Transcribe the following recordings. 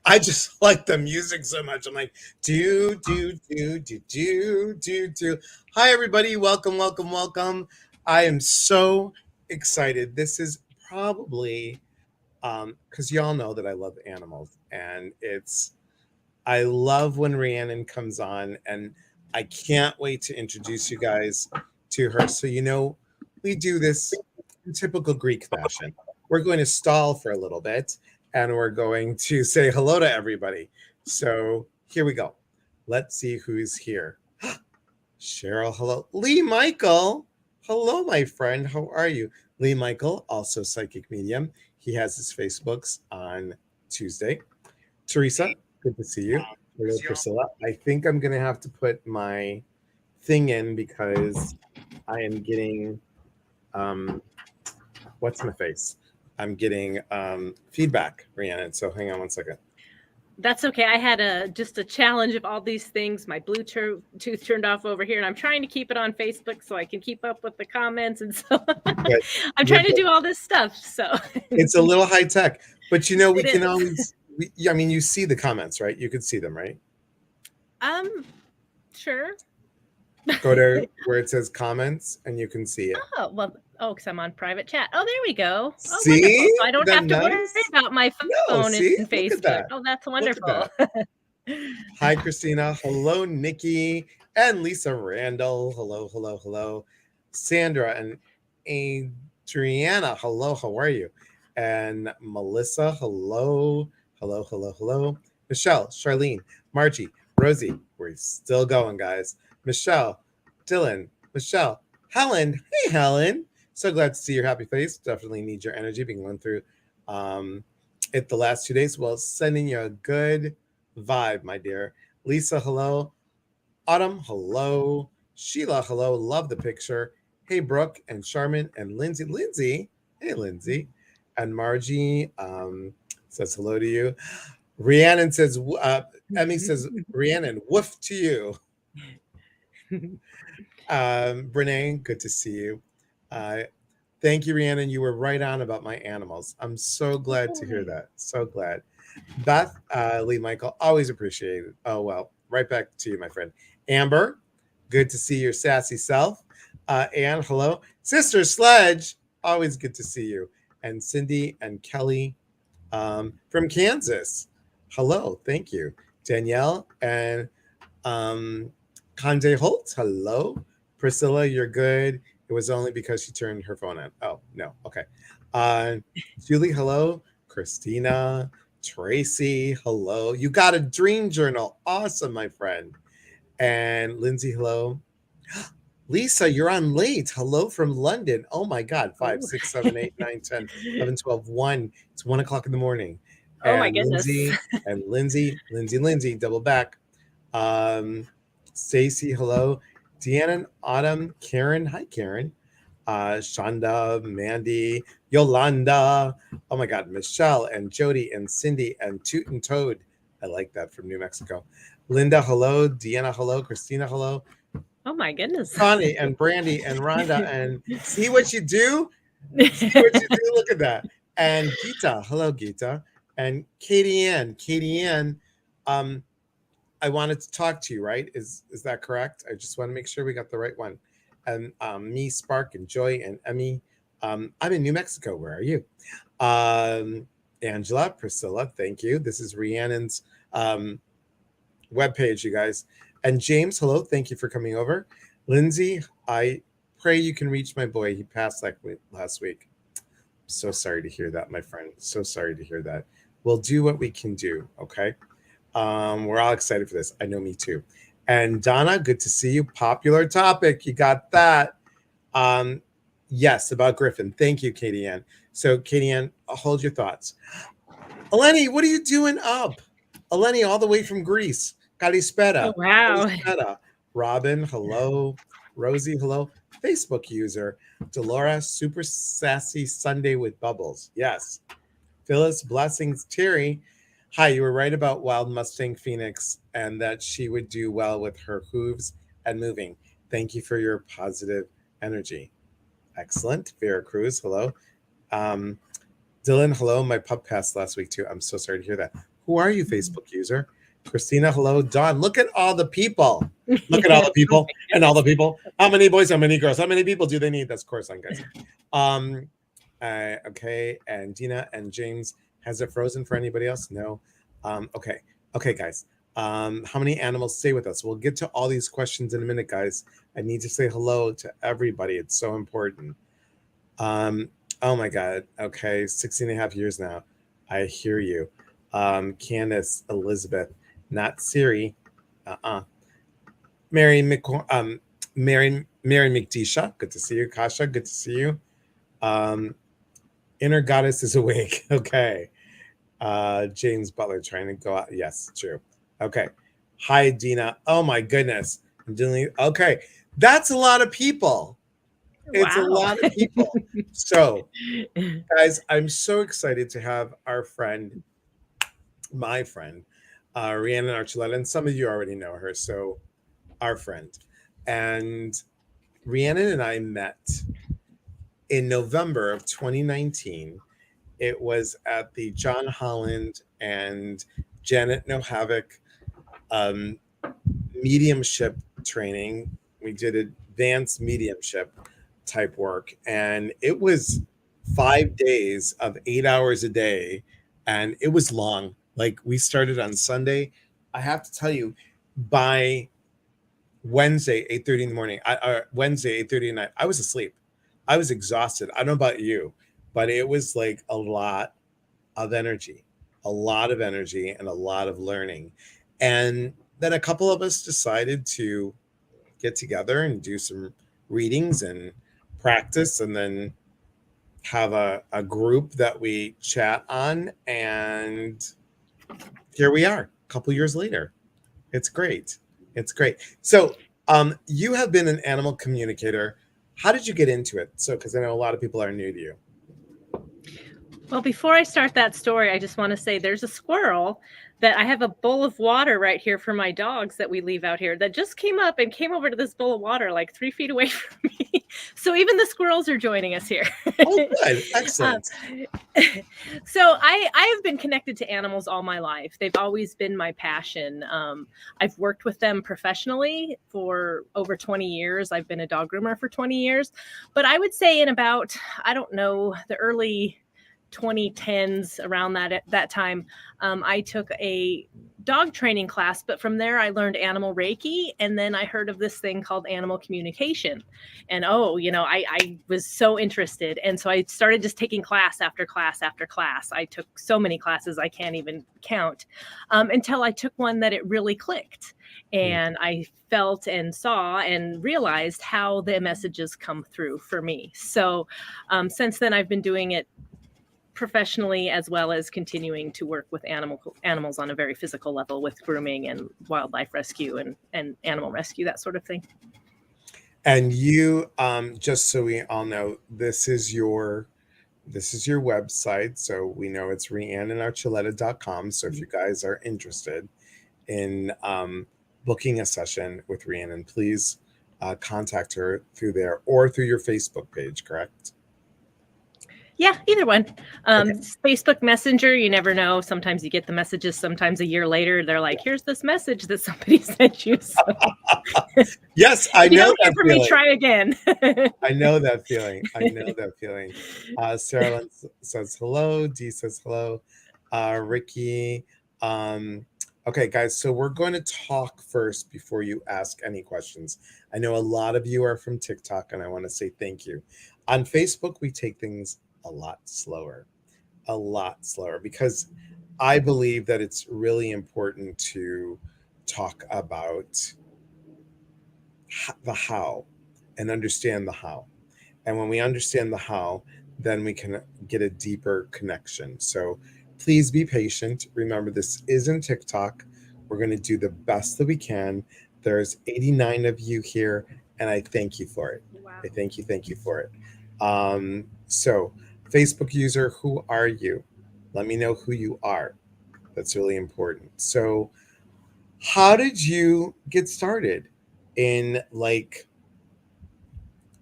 I just like the music so much. I'm like, do, do, do, do, do, do, do. Hi, everybody. Welcome, welcome, welcome. I am so excited. This is probably, because y'all know that I love animals, and I love when Rhiannon comes on, and I can't wait to introduce you guys to her. So, we do this in typical Greek fashion. We're going to stall for a little bit, and we're going to say hello to everybody. So, here we go. Let's see who's here. Cheryl, hello. Lee Michael, hello, my friend. How are you? Lee Michael, also psychic medium. He has his Facebooks on Tuesday. Teresa, good to see you. Hello, Priscilla. I think I'm going to have to put my thing in because I am getting, what's my face? I'm getting feedback, Rhiannon. So hang on one second. That's okay. I had just a challenge of all these things. My Bluetooth turned off over here, and I'm trying to keep it on Facebook so I can keep up with the comments. And so I'm trying to do all this stuff. So it's a little high tech, but we It can is. always. You see the comments, right? You can see them, right? Sure. Go to where it says comments, and you can see it. Oh, well, because I'm on private chat. Oh, there we go. Oh, See? wonderful. So I don't have to Nice? worry about my No, phone see? and Look at Facebook. that. Oh, that's Look at wonderful. that. Hi, Christina. Hello, Nikki and Lisa Randall. Hello, hello, hello. Sandra and Adriana. Hello, how are you? And Melissa. Hello, hello, hello, hello. Michelle, Charlene, Margie, Rosie. We're still going, guys. Michelle, Dylan, Michelle, Helen. Hey, Helen. So glad to see your happy face. Definitely need your energy. Been going through it the last 2 days. Well, sending you a good vibe, my dear. Lisa, hello. Autumn, hello. Sheila, hello. Love the picture. Hey, Brooke and Charmin and Lindsay. Lindsay, hey, Lindsay. And Margie says hello to you. Rhiannon says, Emmy says, Rhiannon, woof to you. Brene, good to see you. Thank you, Rhiannon. You were right on about my animals. I'm so glad to hear that. So glad. Beth, Lee Michael, always appreciate it. Oh, well, right back to you, my friend. Amber, good to see your sassy self. Anne, hello. Sister Sledge, always good to see you. And Cindy and Kelly from Kansas, hello. Thank you. Danielle and Conde Holt, hello. Priscilla, you're good. It was only because she turned her phone on. Oh, no. Okay. Julie, hello. Christina, Tracy, hello. You got a dream journal. Awesome, my friend. And Lindsay, hello. Lisa, you're on late. Hello from London. Oh my God. 5, 6, 7, 8, 9, 10, 11, 12, 1. It's 1 o'clock in the morning. Oh, my And goodness. Lindsay, double back. Stacy, hello. Deanna, Autumn, Karen. Hi, Karen. Shonda, Mandy, Yolanda. Oh my God, Michelle and Jody and Cindy and Toot and Toad. I like that from New Mexico. Linda, hello. Deanna, hello. Christina, hello. Oh, my goodness. Connie and Brandy and Rhonda. And see what you do? See what you do? Look at that. And Gita, hello, Gita. And Katie Ann, I wanted to talk to you, right? Is that correct? I just want to make sure we got the right one. And me, Spark, and Joy, and Emmy. I'm in New Mexico. Where are you? Angela, Priscilla, thank you. This is Rhiannon's webpage, you guys. And James, hello. Thank you for coming over. Lindsay, I pray you can reach my boy. He passed last week. So sorry to hear that, my friend. So sorry to hear that. We'll do what we can do, okay? We're all excited for this. I know, me too. And Donna, good to see you. Popular topic. You got that. Yes, about Griffin. Thank you, Katie Ann. So, Katie Ann, hold your thoughts. Eleni, what are you doing up? Eleni, all the way from Greece. Kalispera. Oh, wow. Kalispera. Robin, hello. Rosie, hello. Facebook user. Delora, super sassy Sunday with bubbles. Yes. Phyllis, blessings. Terry, hi, you were right about Wild Mustang Phoenix and that she would do well with her hooves and moving. Thank you for your positive energy. Excellent. Vera Cruz, hello. Dylan, hello. My pup passed last week too. I'm so sorry to hear that. Who are you, Facebook user? Christina, hello. Dawn, look at all the people. Look at all the people and all the people. How many boys, how many girls, how many people do they need? That's Coruscant, guys. Okay, and Dina and James, has it frozen for anybody else? No. Okay, guys. How many animals stay with us? We'll get to all these questions in a minute, guys. I need to say hello to everybody. It's so important. Oh my God. Okay, 16 and a half years now. I hear you. Candace, Elizabeth, not Siri. Mary McDisha, good to see you. Kasha, good to see you. Inner goddess is awake. Okay. James Butler trying to go out. Yes, true. Okay. Hi, Dina. Oh my goodness. I'm doing okay. That's a lot of people. It's a lot of people. So, guys, I'm so excited to have our friend, my friend, Rhiannon Archuleta, and some of you already know her. So, our friend. And Rhiannon and I met in November of 2019. It was at the John Holland and Janet No Havoc mediumship training. We did advanced mediumship type work, and it was 5 days of 8 hours a day, and it was long. Like, we started on Sunday. I have to tell you, by Wednesday 8:30 in the morning, Wednesday 8:30 at night, I was asleep. I was exhausted. I don't know about you, but it was like a lot of energy, and a lot of learning. And then a couple of us decided to get together and do some readings and practice, and then have a group that we chat on. And here we are, a couple years later. It's great. It's great. So you have been an animal communicator. How did you get into it? So, because I know a lot of people are new to you. Well, before I start that story, I just want to say there's a squirrel that I have a bowl of water right here for my dogs that we leave out here that just came up and came over to this bowl of water like 3 feet away from me. So even the squirrels are joining us here. Oh, good. Excellent. So I have been connected to animals all my life. They've always been my passion. I've worked with them professionally for over 20 years. I've been a dog groomer for 20 years. But I would say in about, I don't know, the early 2010s, around that time, I took a dog training class, but from there I learned animal Reiki, and then I heard of this thing called animal communication, and I was so interested, and so I started just taking class after class after class. I took so many classes I can't even count, until I took one that it really clicked, and I felt and saw and realized how the messages come through for me. So since then I've been doing it professionally, as well as continuing to work with animals on a very physical level with grooming and wildlife rescue and animal rescue, that sort of thing. And you, just so we all know, this is your website. So we know it's rhiannonarchuleta.com. So if you guys are interested in booking a session with Rhiannon, please contact her through there or through your Facebook page, correct? Yeah, either one. Okay. Facebook Messenger, you never know. Sometimes you get the messages, sometimes a year later, they're like, here's this message that somebody sent you. So. Yes, I know that feeling. Me, try again. I know that feeling. Sarah says hello. Dee says hello. Ricky. Okay, guys, so we're going to talk first before you ask any questions. I know a lot of you are from TikTok, and I want to say thank you. On Facebook, we take things a lot slower, because I believe that it's really important to talk about the how and understand the how. And when we understand the how, then we can get a deeper connection. So please be patient. Remember, this isn't TikTok. We're going to do the best that we can. There's 89 of you here, and I thank you for it. Wow. I thank you for it. So Facebook user, who are you? Let me know who you are. That's really important. So how did you get started in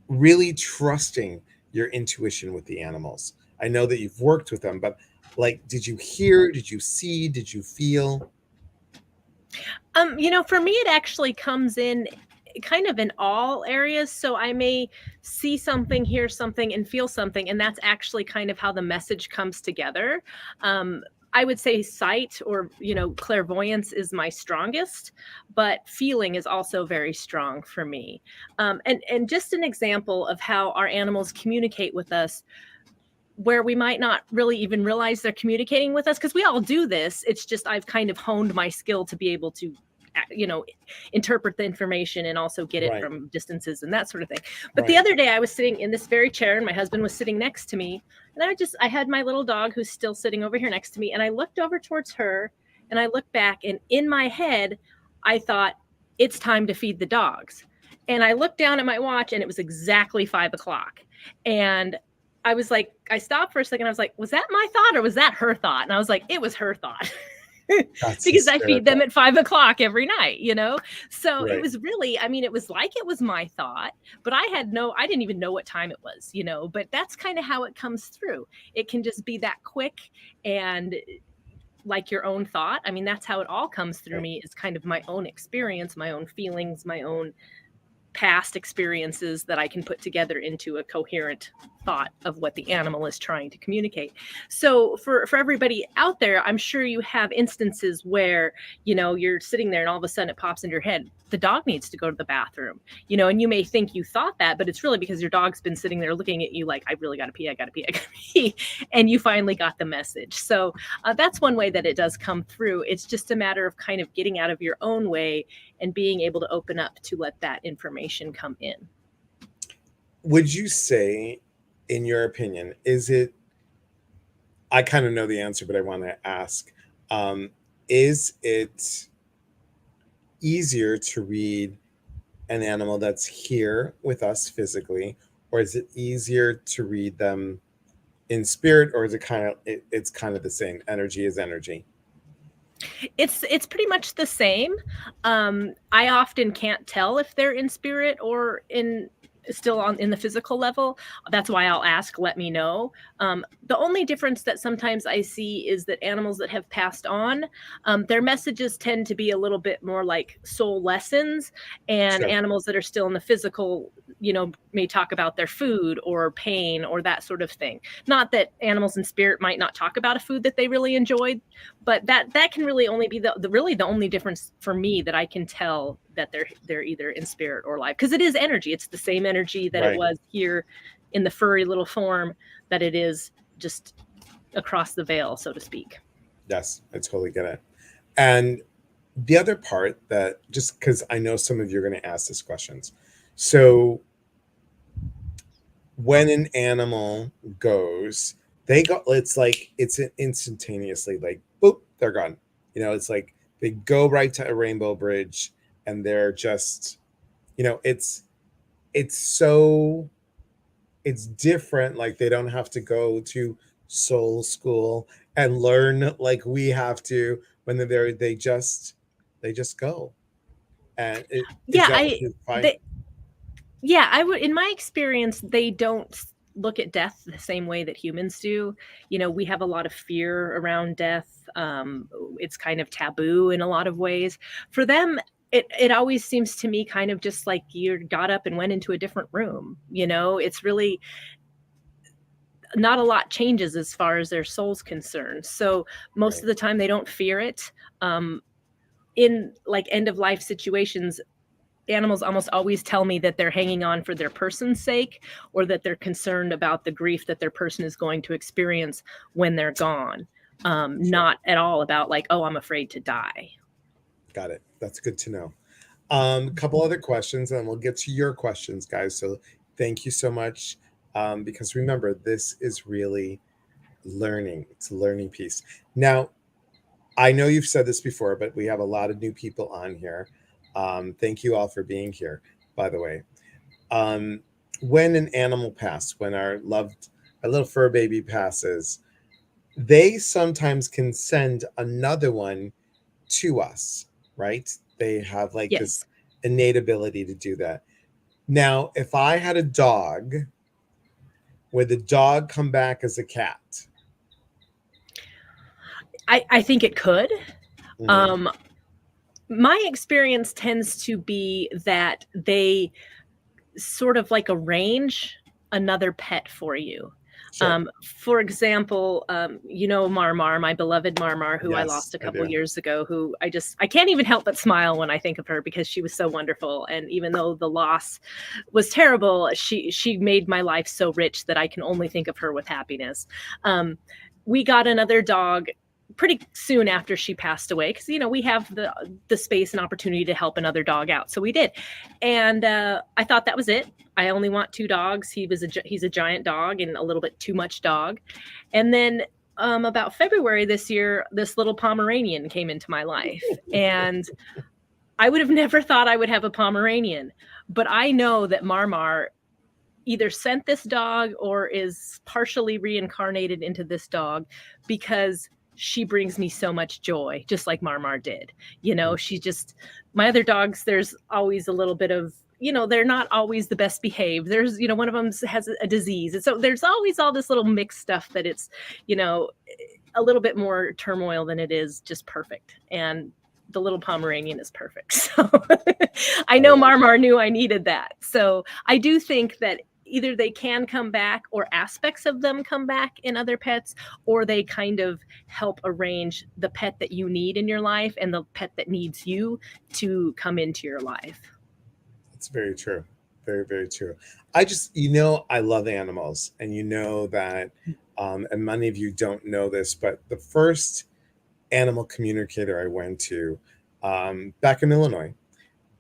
really trusting your intuition with the animals? I know that you've worked with them, but Like, did you hear? Did you see? Did you feel? For me, it actually comes in kind of in all areas. So I may see something, hear something, and feel something, and that's actually kind of how the message comes together. I would say sight or clairvoyance is my strongest, but feeling is also very strong for me. And just an example of how our animals communicate with us, where we might not really even realize they're communicating with us, because we all do this. It's just I've kind of honed my skill to be able to interpret the information and also get it from distances and that sort of thing. But the other day I was sitting in this very chair and my husband was sitting next to me, and I had my little dog who's still sitting over here next to me, and I looked over towards her and I looked back, and in my head I thought, it's time to feed the dogs. And I looked down at my watch and it was exactly 5 o'clock. And I was like, I stopped for a second. I was like, was that my thought or was that her thought? And I was like, it was her thought. Because hysterical. I feed them at 5 o'clock every night, So It was really, it was like it was my thought, but I didn't even know what time it was, but that's kind of how it comes through. It can just be that quick and like your own thought. That's how it all comes through me, is kind of my own experience, my own feelings, my own past experiences that I can put together into a coherent thought of what the animal is trying to communicate. So for everybody out there, I'm sure you have instances where, you're sitting there and all of a sudden it pops into your head, the dog needs to go to the bathroom, and you may think you thought that, but it's really because your dog's been sitting there looking at you like, I really got to pee, I got to pee, I got to pee. And you finally got the message. So that's one way that it does come through. It's just a matter of kind of getting out of your own way and being able to open up to let that information come in. Would you say, in your opinion, I kind of know the answer, but I want to ask, is it easier to read an animal that's here with us physically, or is it easier to read them in spirit, or is it it's kind of the same? Energy is energy. It's pretty much the same. I often can't tell if they're in spirit or still in the physical level. That's why I'll ask, let me know. The only difference that sometimes I see is that animals that have passed on, their messages tend to be a little bit more like soul lessons, and animals that are still in the physical, may talk about their food or pain or that sort of thing. Not that animals in spirit might not talk about a food that they really enjoyed, but that can really only be the only difference for me that I can tell that they're either in spirit or alive, because it is energy. It's the same energy that it was here in the furry little form that it is just across the veil, so to speak. Yes, I totally get it. And the other part, that just because I know some of you are going to ask these questions. So when an animal goes, it's instantaneously like, boop, they're gone. It's like they go right to a rainbow bridge and they're just, it's different. Like, they don't have to go to soul school and learn like we have to. When they're there, they just go. And I would, in my experience, they don't look at death the same way that humans do. We have a lot of fear around death. It's kind of taboo in a lot of ways. For them, it always seems to me kind of just like you got up and went into a different room. It's really not a lot changes as far as their soul's concerned. So most of the time they don't fear it. In like end of life situations, animals almost always tell me that they're hanging on for their person's sake, or that they're concerned about the grief that their person is going to experience when they're gone. Not at all about like, oh, I'm afraid to die. Got it. That's good to know. A couple other questions, and we'll get to your questions, guys. So thank you so much. Because remember, this is really learning. It's a learning piece. Now, I know you've said this before, but we have a lot of new people on here. Thank you all for being here, by the way. When an animal passes, when our little fur baby passes, they sometimes can send another one to us, right? They have this innate ability to do that. Now, if I had a dog, would the dog come back as a cat? I think it could. Mm-hmm. My experience tends to be that they sort of like arrange another pet for you. Sure. For example, Marmar, my beloved Marmar, who I Yes, lost a I couple do. years ago, who I can't even help but smile when I think of her because she was so wonderful. And even though the loss was terrible, she made my life so rich that I can only think of her with happiness. We got another dog pretty soon after she passed away because we have the space and opportunity to help another dog out, so we did. And I thought that was it. I only want 2 dogs. He's a giant dog and a little bit too much dog. And then about February this year, this little Pomeranian came into my life, and I would have never thought I would have a Pomeranian, but I know that Marmar either sent this dog or is partially reincarnated into this dog because she brings me so much joy, just like Marmar did. She just, my other dogs, there's always a little bit of, they're not always the best behaved. There's, one of them has a disease. And so there's always all this little mixed stuff that it's, a little bit more turmoil than it is just perfect. And the little Pomeranian is perfect. So I know Marmar knew I needed that. So I do think that either they can come back or aspects of them come back in other pets, or they kind of help arrange the pet that you need in your life and the pet that needs you to come into your life. It's very true. Very, very true. I love animals, and that, and many of you don't know this, but the first animal communicator I went to back in Illinois,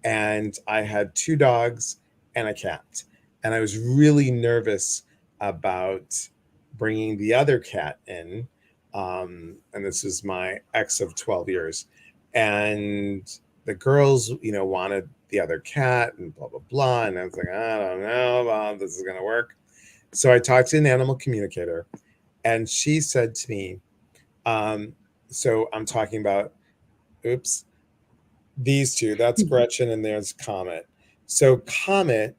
and I had 2 dogs and a cat. And I was really nervous about bringing the other cat in. And this is my ex of 12 years. And the girls, wanted the other cat and blah, blah, blah. And I was like, I don't know if this is going to work. So I talked to an animal communicator, and she said to me, so I'm talking about, oops, these 2. That's Gretchen, and there's Comet. So Comet,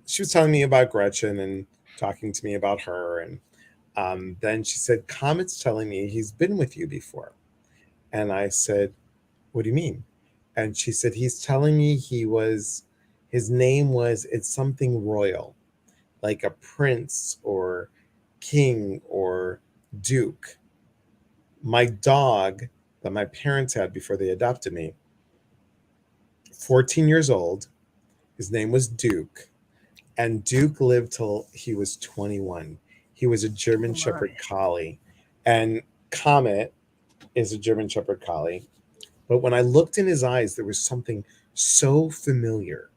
she was telling me about Gretchen and talking to me about her, and then she said, Comet's telling me he's been with you before. And I said, what do you mean? And she said, he's telling me his name was, it's something royal, like a prince or king or duke. My dog that my parents had before they adopted me, 14 years old, his name was Duke. And Duke lived till he was 21. He was a German Shepherd Collie. And Comet is a German Shepherd Collie. But when I looked in his eyes, there was something so familiar.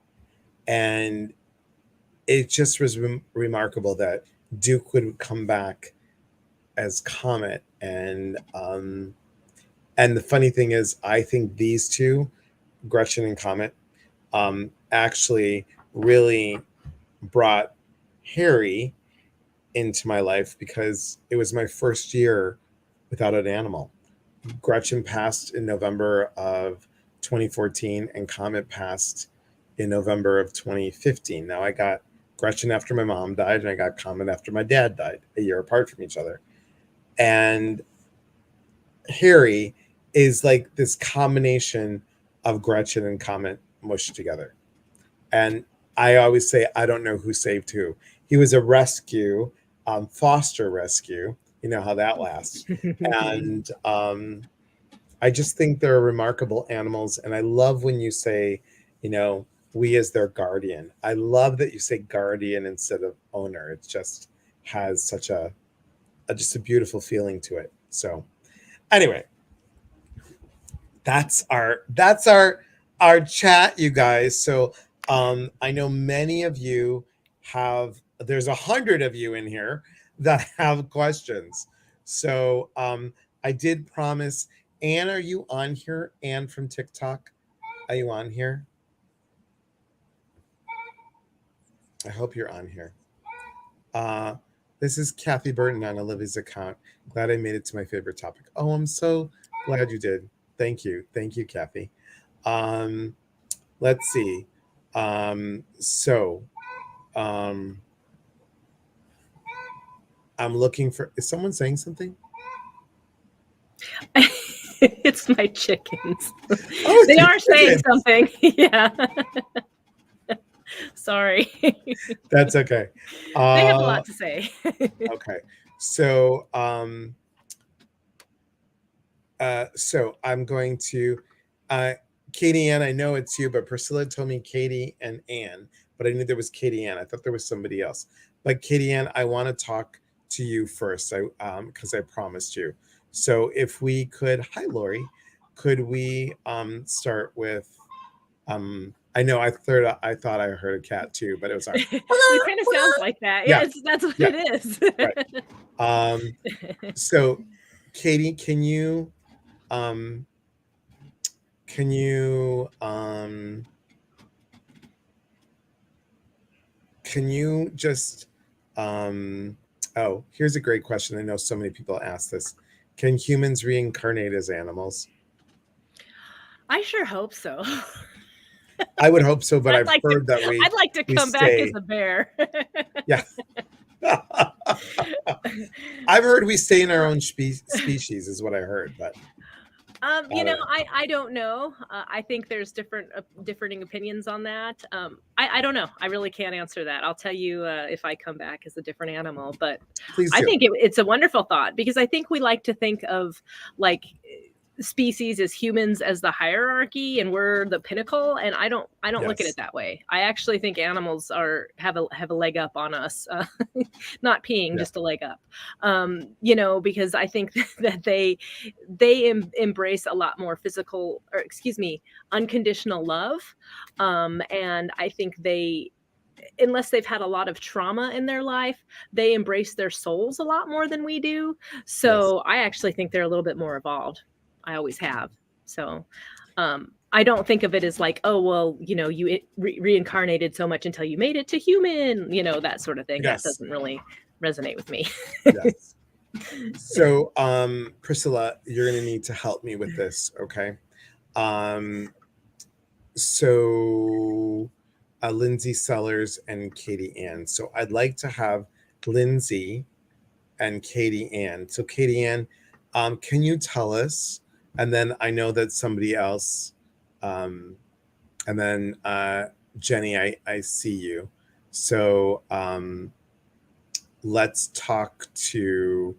And it just was remarkable that Duke would come back as Comet. And the funny thing is, I think these 2, Gretchen and Comet, actually really brought Harry into my life because it was my first year without an animal. Gretchen passed in November of 2014, and Comet passed in November of 2015. Now I got Gretchen after my mom died, and I got Comet after my dad died, a year apart from each other. And Harry is like this combination of Gretchen and Comet mushed together. And I always say, I don't know who saved who. He was a rescue, foster rescue. You know how that lasts. And I just think they're remarkable animals. And I love when you say, we as their guardian. I love that you say guardian instead of owner. It just has such just a beautiful feeling to it. So anyway, that's our chat, you guys. So I know many of you there's 100 of you in here that have questions. So I did promise. Anne, are you on here? Anne from TikTok, are you on here? I hope you're on here. This is Kathy Burton on Olivia's account. Glad I made it to my favorite topic. Oh, I'm so glad you did. Thank you, Kathy. Let's see. So I'm looking for. Is someone saying something? It's my chickens. Oh, They your are saying chickens. something. Yeah. Sorry. That's okay. They have a lot to say. Okay. So, so I'm going to, Katie Ann, I know it's you, but Priscilla told me Katie and Ann, but I knew there was Katie Ann. I thought there was somebody else. But Katie Ann, I want to talk to you first, because I promised you. So if we could, hi Lori, could we start with, I know I thought I heard a cat too, but it was our. It kind of sounds like that. Yeah, that's what it is. Right. So Katie, can you just oh, here's a great question. I know so many people ask this. Can humans reincarnate as animals? I sure hope so. I would hope so, but I'd heard that I'd like to come back as a bear. Yeah. I've heard we stay in our own species is what I heard, but I don't know. I think there's differing opinions on that. I don't know. I really can't answer that. I'll tell you if I come back as a different animal, but please do. I think it's a wonderful thought, because I think we like to think of like species as humans as the hierarchy and we're the pinnacle, and I don't look at it that way. I actually think animals have a leg up on us, not peeing, just a leg up, because I think that they embrace a lot more unconditional love, and I think unless they've had a lot of trauma in their life, they embrace their souls a lot more than we do. So I actually think they're a little bit more evolved. I always have. So I don't think of it as like, oh, well, you reincarnated so much until you made it to human, that sort of thing. That doesn't really resonate with me. Yes. So, Priscilla, you're going to need to help me with this, okay? So, Lindsay Sellers and Katie Ann. So, I'd like to have Lindsay and Katie Ann. So, Katie Ann, can you tell us? And then I know that somebody else, and then Jenny, I see you. So, let's talk to.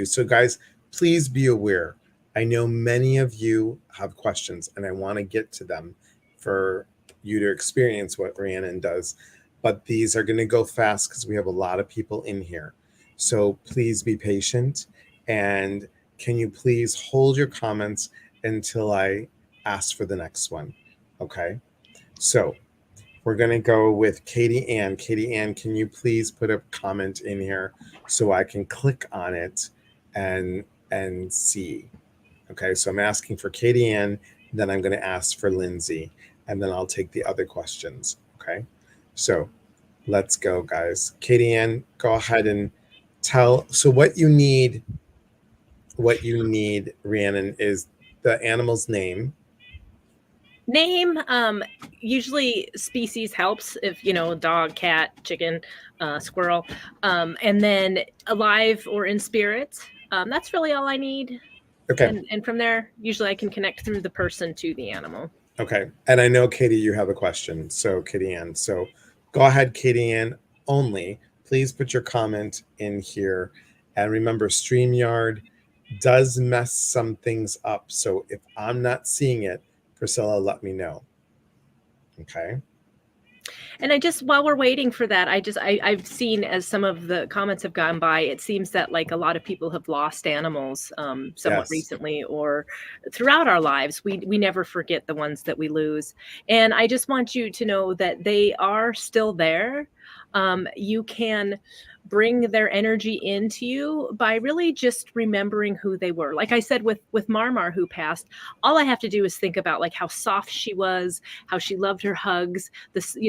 So guys, please be aware. I know many of you have questions and I want to get to them for you to experience what Rhiannon does, but these are going to go fast because we have a lot of people in here. So please be patient, and can you please hold your comments until I ask for the next one? Okay. So we're going to go with Katie Ann. Katie Ann, can you please put a comment in here so I can click on it and see? Okay, so I'm asking for Katie Ann, then I'm going to ask for Lindsay, and then I'll take the other questions. Okay, so let's go, guys. Katie Ann, go ahead and tell. So what you need, Rhiannon, is the animal's name. Usually species helps, if dog, cat, chicken, squirrel, and then alive or in spirit. That's really all I need. Okay. And from there, usually I can connect through the person to the animal. Okay. And I know, Katie, you have a question. So Katie Ann, so go ahead, Katie Ann, only please put your comment in here. And remember, StreamYard does mess some things up. So if I'm not seeing it, Priscilla, let me know. Okay. And while we're waiting for that, I've seen, as some of the comments have gone by, it seems that like a lot of people have lost animals somewhat recently or throughout our lives. We never forget the ones that we lose. And I just want you to know that they are still there. You can bring their energy into you by really just remembering who they were. Like I said, with Marmar, who passed, all I have to do is think about like how soft she was, how she loved her hugs,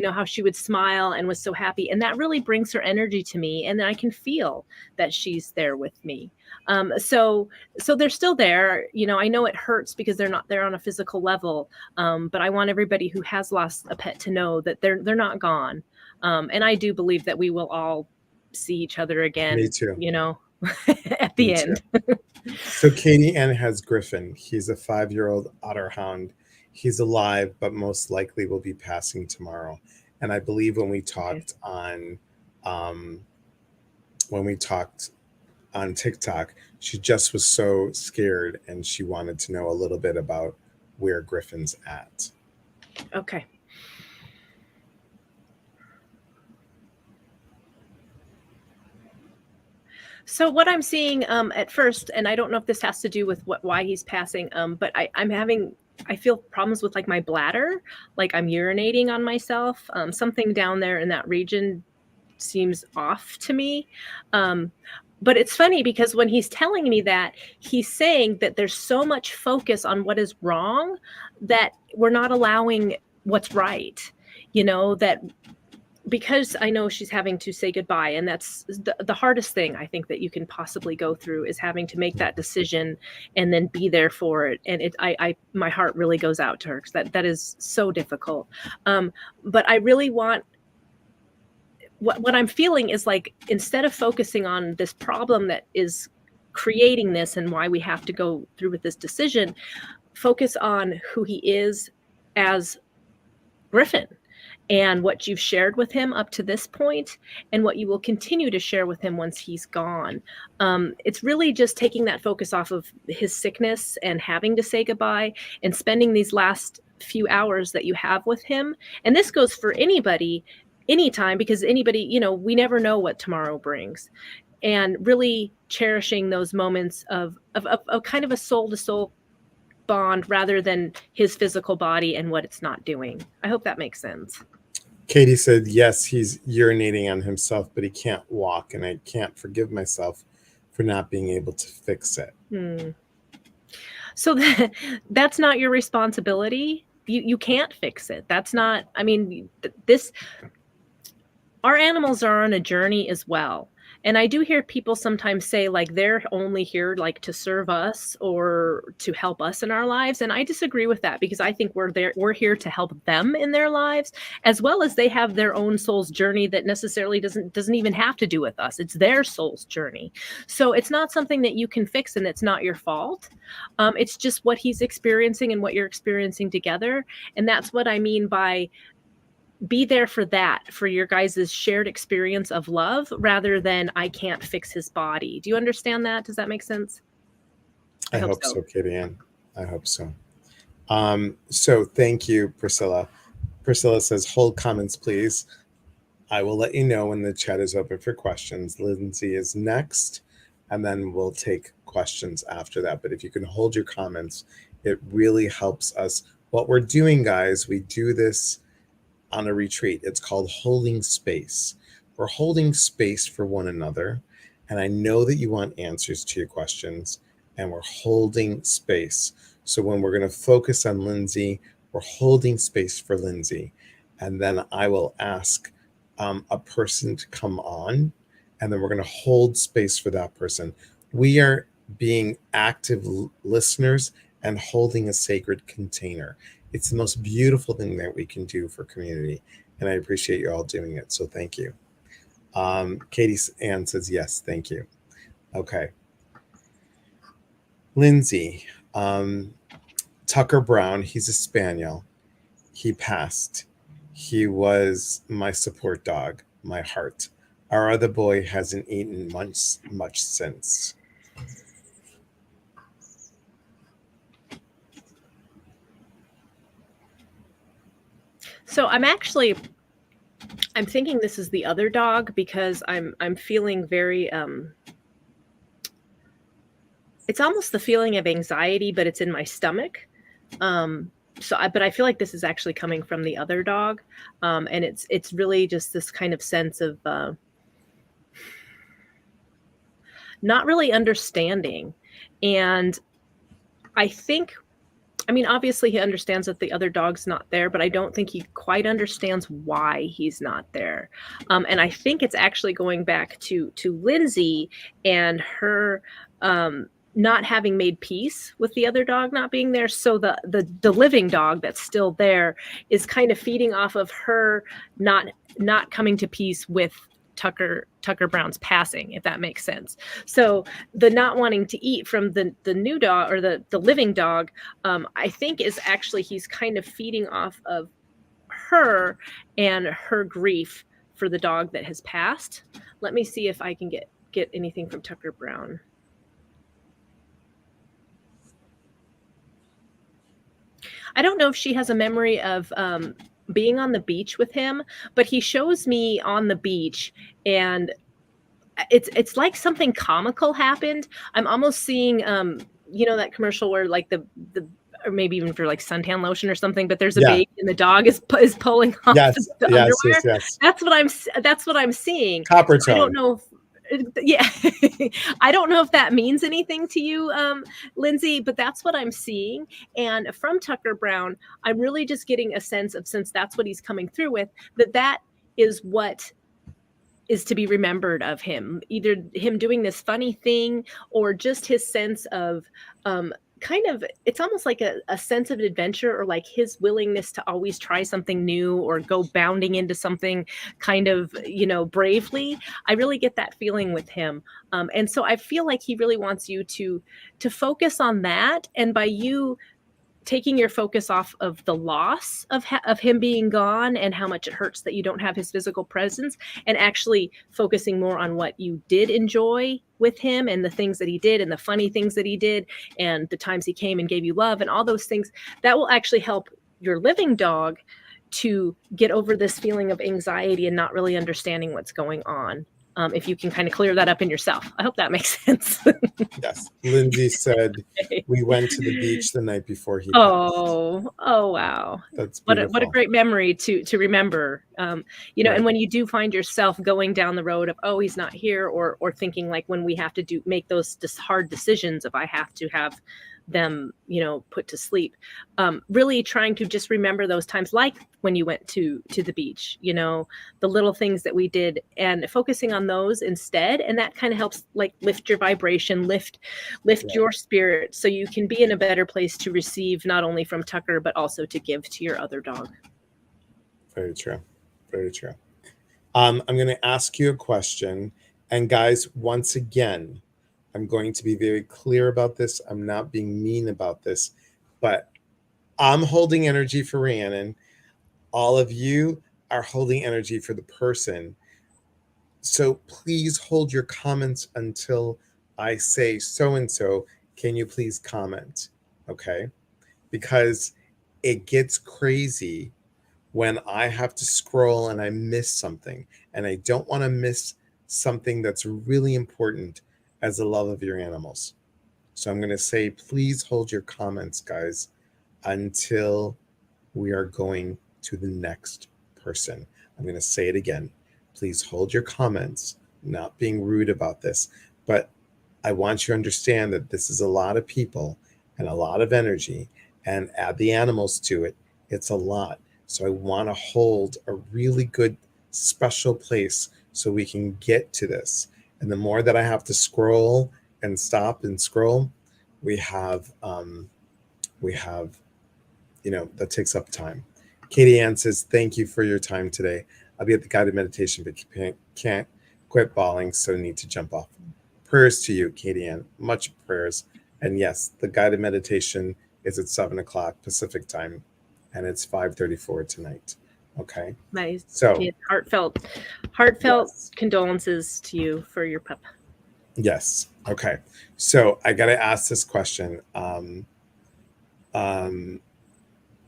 how she would smile and was so happy. And that really brings her energy to me. And then I can feel that she's there with me. So they're still there. I know it hurts because they're not there on a physical level. But I want everybody who has lost a pet to know that they're not gone. And I do believe that we will all see each other again. Me too. at the end. So Katie Ann has Griffin. He's a 5-year-old otter hound. He's alive, but most likely will be passing tomorrow. And I believe when we talked on TikTok, she just was so scared and she wanted to know a little bit about where Griffin's at. Okay. So what I'm seeing at first, and I don't know if this has to do with why he's passing, but I feel problems with like my bladder, like I'm urinating on myself. Something down there in that region seems off to me. But it's funny because when he's telling me that, he's saying that there's so much focus on what is wrong that we're not allowing what's right. That because I know she's having to say goodbye, and that's the hardest thing I think that you can possibly go through is having to make that decision and then be there for it. And my heart really goes out to her because that is so difficult. But I really want, what I'm feeling is like, instead of focusing on this problem that is creating this and why we have to go through with this decision, focus on who he is as Griffin and what you've shared with him up to this point and what you will continue to share with him once he's gone. It's really just taking that focus off of his sickness and having to say goodbye and spending these last few hours that you have with him. And this goes for anybody, anytime, because anybody, we never know what tomorrow brings. And really cherishing those moments of kind of a soul to soul bond rather than his physical body and what it's not doing. I hope that makes sense. Katie said, yes, he's urinating on himself, but he can't walk, and I can't forgive myself for not being able to fix it. So that's not your responsibility. You can't fix it. That's not, our animals are on a journey as well. And I do hear people sometimes say like they're only here like to serve us or to help us in our lives. And I disagree with that because I think we're here to help them in their lives, as well as they have their own soul's journey that necessarily doesn't even have to do with us. It's their soul's journey. So it's not something that you can fix and it's not your fault. It's just what he's experiencing and what you're experiencing together. And that's what I mean by be there for that, for your guys' shared experience of love rather than I can't fix his body. Do you understand that? Does that make sense? I hope so, Katie Ann. I hope so. So thank you, Priscilla. Priscilla says, hold comments, please. I will let you know when the chat is open for questions. Lindsay is next, and then we'll take questions after that. But if you can hold your comments, it really helps us. What we're doing, guys, we do this on a retreat. It's called holding space. We're holding space for one another. And I know that you want answers to your questions, and we're holding space. So when we're going to focus on Lindsay, we're holding space for Lindsay. And then I will ask a person to come on, and then we're going to hold space for that person. We are being active listeners and holding a sacred container. It's the most beautiful thing that we can do for community, and I appreciate you all doing it. So thank you. Katie Ann says, yes, thank you. Okay. Lindsay, Tucker Brown, he's a spaniel. He passed. He was my support dog, my heart. Our other boy hasn't eaten much since. So I'm thinking this is the other dog because I'm feeling very it's almost the feeling of anxiety, but it's in my stomach. But I feel like this is actually coming from the other dog. And it's really just this kind of sense of not really understanding. And I think, obviously he understands that the other dog's not there, but I don't think he quite understands why he's not there. And I think it's actually going back to Lindsay and her not having made peace with the other dog not being there. So the living dog that's still there is kind of feeding off of her not coming to peace with Tucker Brown's passing, if that makes sense. So the not wanting to eat from the new dog, or the living dog, I think is actually, he's kind of feeding off of her and her grief for the dog that has passed. Let me see if I can get anything from Tucker Brown. I don't know if she has a memory of being on the beach with him, but he shows me on the beach, and it's like something comical happened. I'm almost seeing that commercial where like the or maybe even for like suntan lotion or something, but there's a baby and the dog is pulling off the underwear. Yes. That's what I'm seeing. Copper tone. I don't know if, I don't know if that means anything to you, Lindsay, but that's what I'm seeing. And from Tucker Brown, I'm really just getting a sense of, since that's what he's coming through with, that is what is to be remembered of him, either him doing this funny thing or just his sense of kind of, it's almost like a sense of adventure, or like his willingness to always try something new or go bounding into something kind of, bravely. I really get that feeling with him. And so I feel like he really wants you to focus on that. And by you taking your focus off of the loss of him being gone and how much it hurts that you don't have his physical presence, and actually focusing more on what you did enjoy with him and the things that he did and the funny things that he did and the times he came and gave you love and all those things, that will actually help your living dog to get over this feeling of anxiety and not really understanding what's going on. If you can kind of clear that up in yourself. I hope that makes sense. Yes. Lindsay said we went to the beach the night before he passed. Oh, wow. That's beautiful. What a great memory to remember. And when you do find yourself going down the road of, oh, he's not here, or thinking like when we have to make those hard decisions, if I have to have them, put to sleep, really trying to just remember those times, like when you went to the beach, the little things that we did, and focusing on those instead. And that kind of helps like lift your vibration, lift your spirit, so you can be in a better place to receive, not only from Tucker, but also to give to your other dog. Very true. Very true. I'm going to ask you a question. And guys, once again, I'm going to be very clear about this. I'm not being mean about this, but I'm holding energy for Rhiannon. All of you are holding energy for the person. So please hold your comments until I say so-and-so. Can you please comment? Okay? Because it gets crazy when I have to scroll and I miss something. And I don't want to miss something that's really important as the love of your animals. So I'm going to say, please hold your comments, guys, until we are going to the next person. I'm going to say it again. Please hold your comments, not being rude about this, but I want you to understand that this is a lot of people and a lot of energy, and add the animals to it. It's a lot. So I want to hold a really good special place so we can get to this. And the more that I have to scroll and stop and scroll, we have, that takes up time. Katie Ann says, thank you for your time today. I'll be at the guided meditation, but can't quit bawling, so need to jump off. Prayers to you, Katie Ann. Much prayers. And yes, the guided meditation is at 7:00 Pacific time, and it's 5:34 tonight. Okay. Nice. So heartfelt yes. Condolences to you for your pup. Yes. Okay. So I got to ask this question.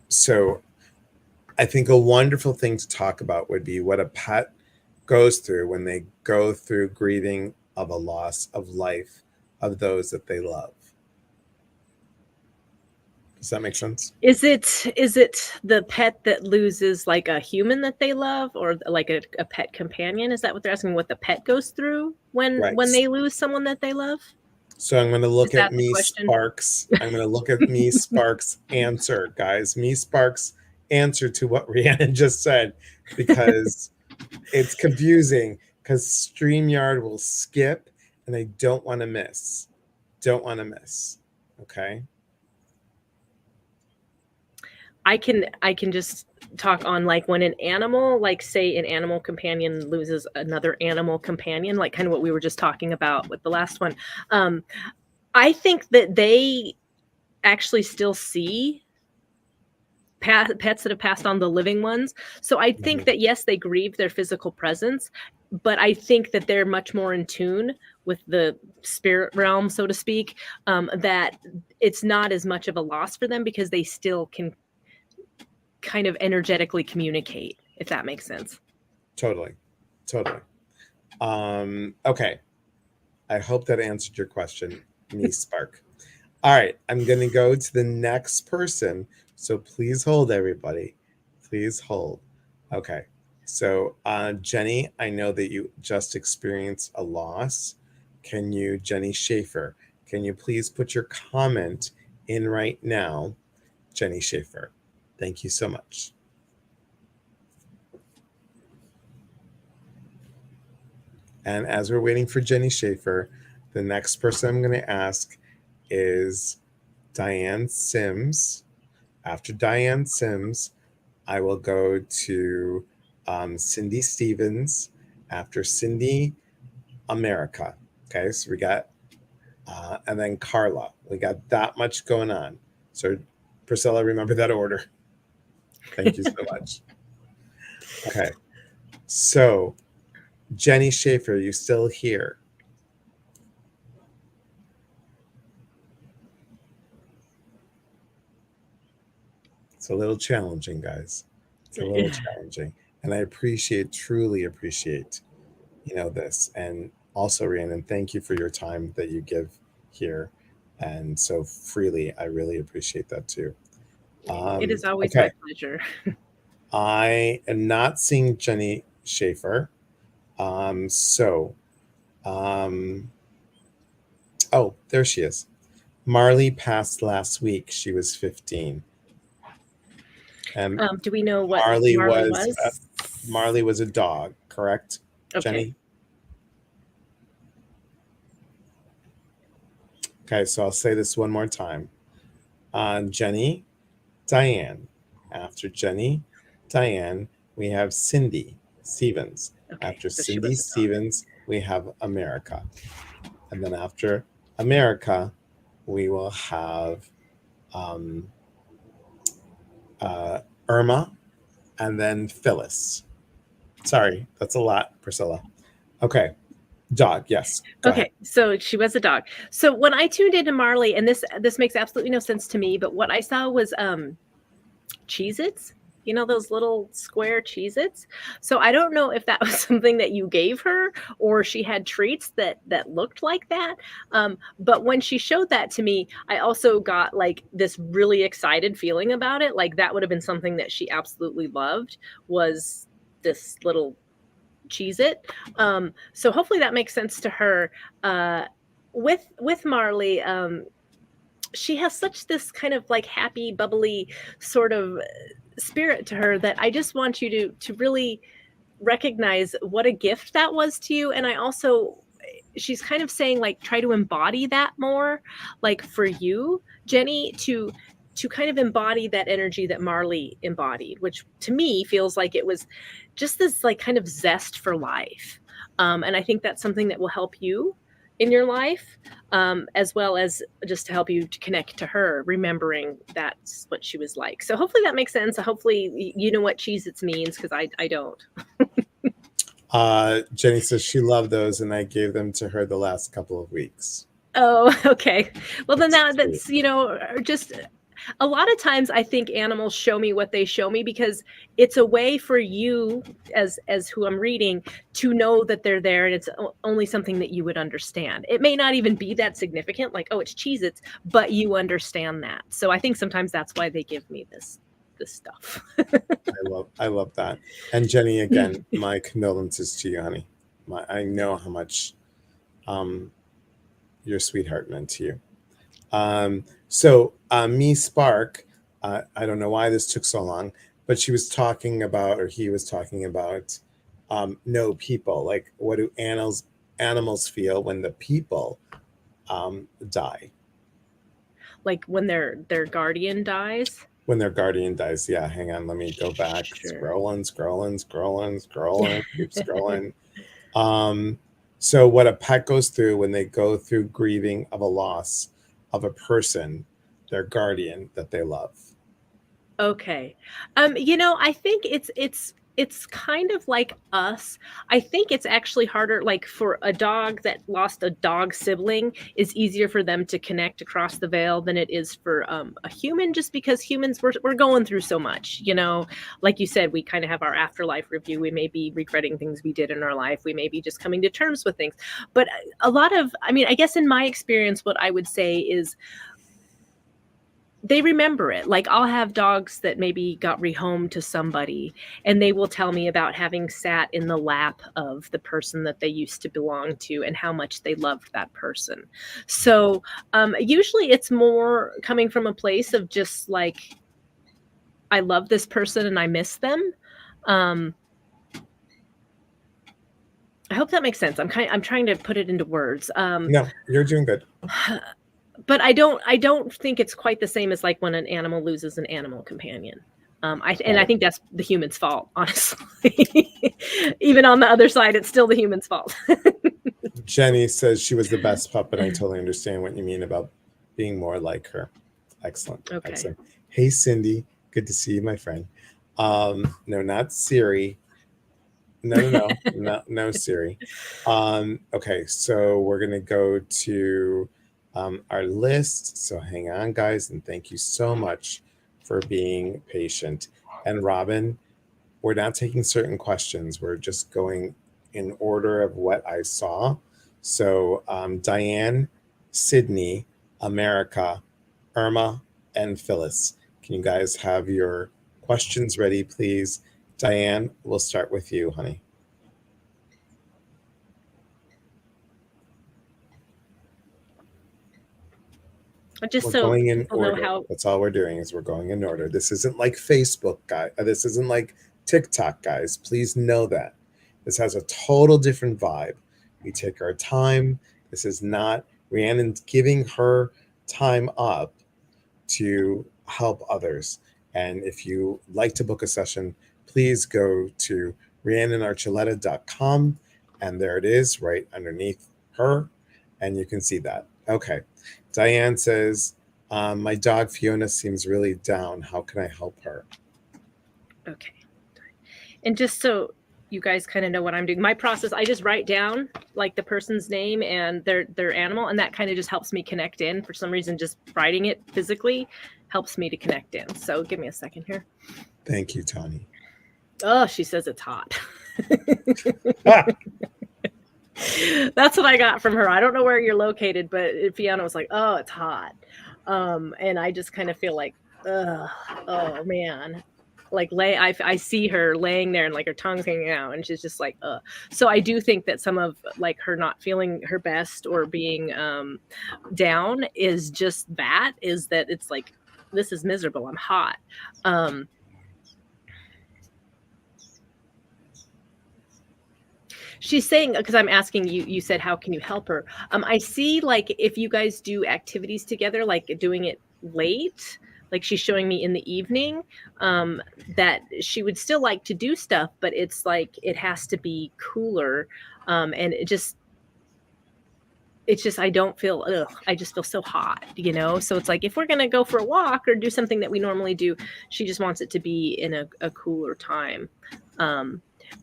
So I think a wonderful thing to talk about would be what a pet goes through when they go through grieving of a loss of life of those that they love. Does that make sense? Is it the pet that loses like a human that they love, or like a pet companion? Is that what they're asking? What the pet goes through when they lose someone that they love? So I'm going to look at me Sparks. I'm going to look at me Sparks answer, guys. Me Sparks answer to what Rhiannon just said, because it's confusing, because StreamYard will skip and I don't want to miss. Okay. I can just talk on like when an animal, like say an animal companion loses another animal companion, like kind of what we were just talking about with the last one. I think that they actually still see pets that have passed on, the living ones. So I think that yes, they grieve their physical presence, but I think that they're much more in tune with the spirit realm, so to speak, that it's not as much of a loss for them because they still can kind of energetically communicate, if that makes sense. Totally. Okay, I hope that answered your question, Miss Spark. All right, I'm going to go to the next person. So please hold, everybody. Please hold. Okay, so Jenny, I know that you just experienced a loss. Can you, Jenny Schaefer, can you please put your comment in right now, Jenny Schaefer? Thank you so much. And as we're waiting for Jenny Schaefer, the next person I'm going to ask is Diane Sims. After Diane Sims, I will go to Cindy Stevens. After Cindy, America. Okay, so we got, and then Carla. We got that much going on. So Priscilla, remember that order. Thank you so much. Okay, so Jenny Schaefer, you still here? It's a little challenging, guys. It's a little challenging. And I truly appreciate, this. And also, Rhiannon, thank you for your time that you give here. And so freely, I really appreciate that too. It is always my pleasure. I am not seeing Jenny Schaefer. Oh, there she is. Marley passed last week. She was 15. And do we know what Marley was? Marley was a dog, correct, okay. Jenny? Okay, so I'll say this one more time. Jenny, Diane. After Jenny, Diane, we have Cindy Stevens. Okay, after so Cindy Stevens, we have America. And then after America, we will have Irma, and then Phyllis. Sorry, that's a lot, Priscilla. Okay, dog, yes. Okay, ahead. So she was a dog. So when I tuned into Marley, and this makes absolutely no sense to me, but what I saw was Cheezits. You know, those little square Cheezits. So I don't know if that was something that you gave her or she had treats that looked like that. But when she showed that to me, I also got like this really excited feeling about it. Like that would have been something that she absolutely loved, was this little Cheez-It. So hopefully that makes sense to her. With Marley, she has such this kind of like happy, bubbly sort of spirit to her that I just want you to really recognize what a gift that was to you. And I also, she's kind of saying like, try to embody that more, like for you, Jenny, to kind of embody that energy that Marley embodied, which to me feels like it was just this like kind of zest for life. And I think that's something that will help you in your life, as well as just to help you to connect to her, remembering that's what she was like. So hopefully that makes sense. Hopefully you know what Cheez-Its means, because I don't. Jenny says she loved those, and I gave them to her the last couple of weeks. Oh, okay. Well, then that's, just a lot of times I think animals show me what they show me because it's a way for you as who I'm reading to know that they're there, and it's only something that you would understand. It may not even be that significant, like, oh, it's Cheez-Its, but you understand that. So I think sometimes that's why they give me this stuff. I love that. And Jenny, again, my condolences to you, honey. I know how much your sweetheart meant to you. So me Spark, I don't know why this took so long, but she was talking about, or he was talking about, no people. Like, what do animals feel when the people die? Like when their guardian dies? when their guardian dies. Yeah, hang on, let me go back. Sure. Scrolling, keep scrolling. So what a pet goes through when they go through grieving of a loss of a person, their guardian that they love. Okay. I think it's kind of like us. I think it's actually harder, like for a dog that lost a dog sibling, is easier for them to connect across the veil than it is for a human, just because humans we're going through so much. Like you said, we kind of have our afterlife review. We may be regretting things we did in our life. We may be just coming to terms with things. But a lot of, I guess in my experience, what I would say is they remember it. Like I'll have dogs that maybe got rehomed to somebody, and they will tell me about having sat in the lap of the person that they used to belong to and how much they loved that person. So usually it's more coming from a place of just like, I love this person and I miss them. I hope that makes sense. I'm trying to put it into words. No, you're doing good. But I don't think it's quite the same as like when an animal loses an animal companion. I think that's the human's fault, honestly. Even on the other side, it's still the human's fault. Jenny says she was the best puppet. I totally understand what you mean about being more like her. Excellent. Okay. Excellent. Hey, Cindy. Good to see you, my friend. No, not Siri. No, Siri. Okay, so we're going to go to our list. So hang on, guys, and thank you so much for being patient. And Robin, we're not taking certain questions. We're just going in order of what I saw. So Diane, Sydney, America, Irma, and Phyllis. Can you guys have your questions ready, please? Diane, we'll start with you, honey. Just we're so going in people order. know how. That's all we're doing is we're going in order. This isn't like Facebook, guys. This isn't like TikTok, guys. Please know that. This has a total different vibe. We take our time. This is not Rhiannon's giving her time up to help others. And if you like to book a session, please go to rhiannonarchuleta.com, and there it is right underneath her, and you can see that. Okay. Diane says, my dog Fiona seems really down. How can I help her? Okay. And just so you guys kind of know what I'm doing, my process, I just write down like the person's name and their animal, and that kind of just helps me connect in. For some reason, just writing it physically helps me to connect in. So give me a second here. Thank you, Tani. Oh, she says it's hot. That's what I got from her. I don't know where you're located, but Fiona was like, oh, it's hot. And I just kind of feel like, oh man. Like I see her laying there and like her tongue's hanging out and she's just like, So I do think that some of like her not feeling her best or being down is just that it's like, this is miserable. I'm hot. She's saying, because I'm asking you said, how can you help her? I see like if you guys do activities together, like doing it late, like she's showing me in the evening, that she would still like to do stuff, but it's like it has to be cooler. And it's just I don't feel I just feel so hot, so it's like if we're gonna go for a walk or do something that we normally do, she just wants it to be in a cooler time.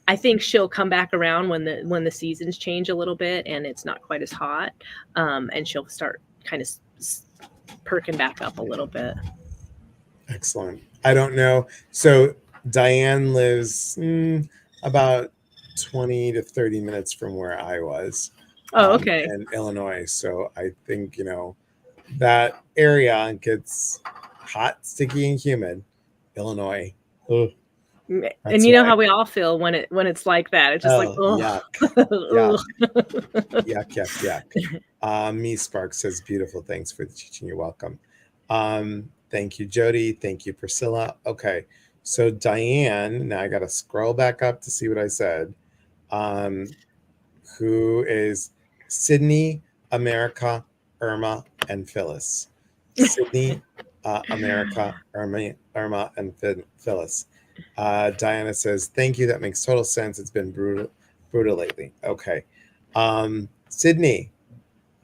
I think she'll come back around when the seasons change a little bit and it's not quite as hot, and she'll start kind of perking back up a little bit. Excellent. I don't know. So Diane lives about 20 to 30 minutes from where I was. Oh, okay. In Illinois. So I think, that area gets hot, sticky, and humid. Illinois. Ugh. And you know how we all feel when it's like that. It's just yuck. Yuck. Me Spark says beautiful. Thanks for the teaching. You're welcome. Thank you, Jody. Thank you, Priscilla. Okay. So Diane, now I got to scroll back up to see what I said. Who is Sydney, America, Irma, and Phyllis. Sydney, America, Irma, and Phyllis. Diana says, thank you. That makes total sense. It's been brutal lately. Okay. Sydney.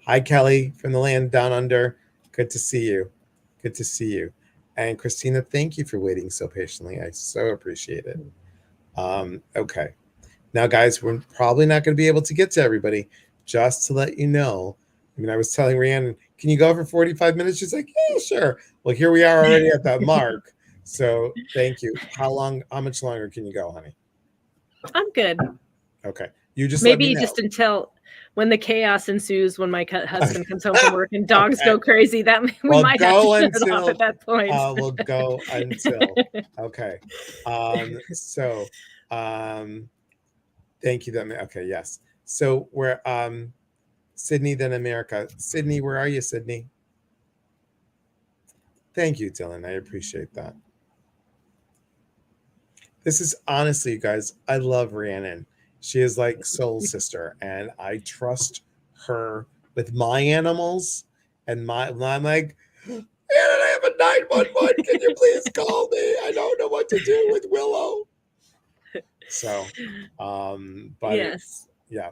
Hi, Kelly from the land down under. Good to see you. Good to see you. And Christina, thank you for waiting so patiently. I so appreciate it. Okay. Now, guys, we're probably not going to be able to get to everybody. Just to let you know, I mean, I was telling Rhiannon, can you go for 45 minutes? She's like, yeah, sure. Well, here we are already at that mark. So thank you. How much longer can you go, honey? I'm good. Okay. You just maybe let me know. just until when the chaos ensues when my husband comes home from work and dogs go crazy. That we might have to shut it off at that point. We'll go until. Okay. So thank you. Okay. Yes. So we're Sydney, then America. Sydney, where are you, Sydney? Thank you, Dylan. I appreciate that. This is honestly, you guys, I love Rhiannon. She is like soul sister, and I trust her with my animals. And I'm like, Rhiannon, I have a 911. Can you please call me? I don't know what to do with Willow. So, but yes, yeah.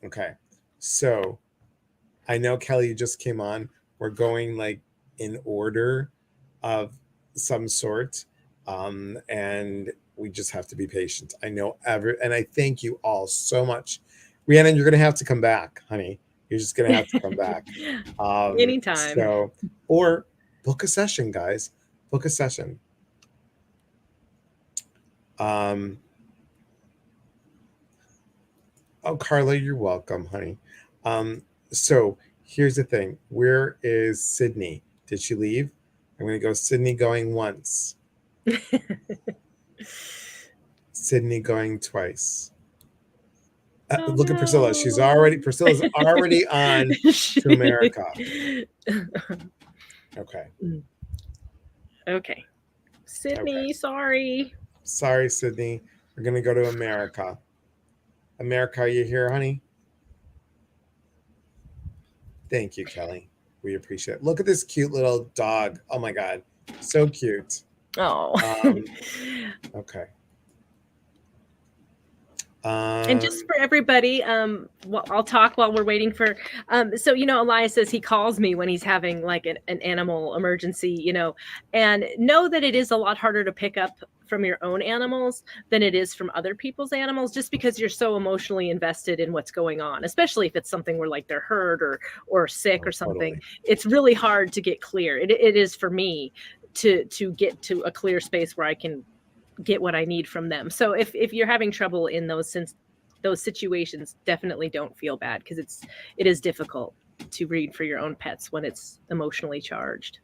Okay, so I know Kelly, you just came on. We're going like in order of some sort, and we just have to be patient. I know and I thank you all so much. Rhiannon, you're gonna have to come back, honey. You're just gonna have to come back anytime. So, or book a session, guys. Book a session. Oh, Carla, you're welcome, honey. So here's the thing. Where is Sydney? Did she leave? I'm going to go Sydney going once. Sydney going twice. Look at Priscilla. Priscilla's already on to America. Okay. Okay. Sydney, okay. Sorry. Sorry, Sydney. We're going to go to America. America, are you here, honey? Thank you, Kelly. We appreciate it. Look at this cute little dog. Oh my God. So cute. Oh. Okay. And just for everybody, I'll talk while we're waiting for. So Elias says he calls me when he's having like an animal emergency, and know that it is a lot harder to pick up from your own animals than it is from other people's animals, just because you're so emotionally invested in what's going on, especially if it's something where like they're hurt or sick or something. Totally. It's really hard to get clear. It is for me to get to a clear space where I can get what I need from them. So if you're having trouble in those situations, definitely don't feel bad, because it is difficult to read for your own pets when it's emotionally charged.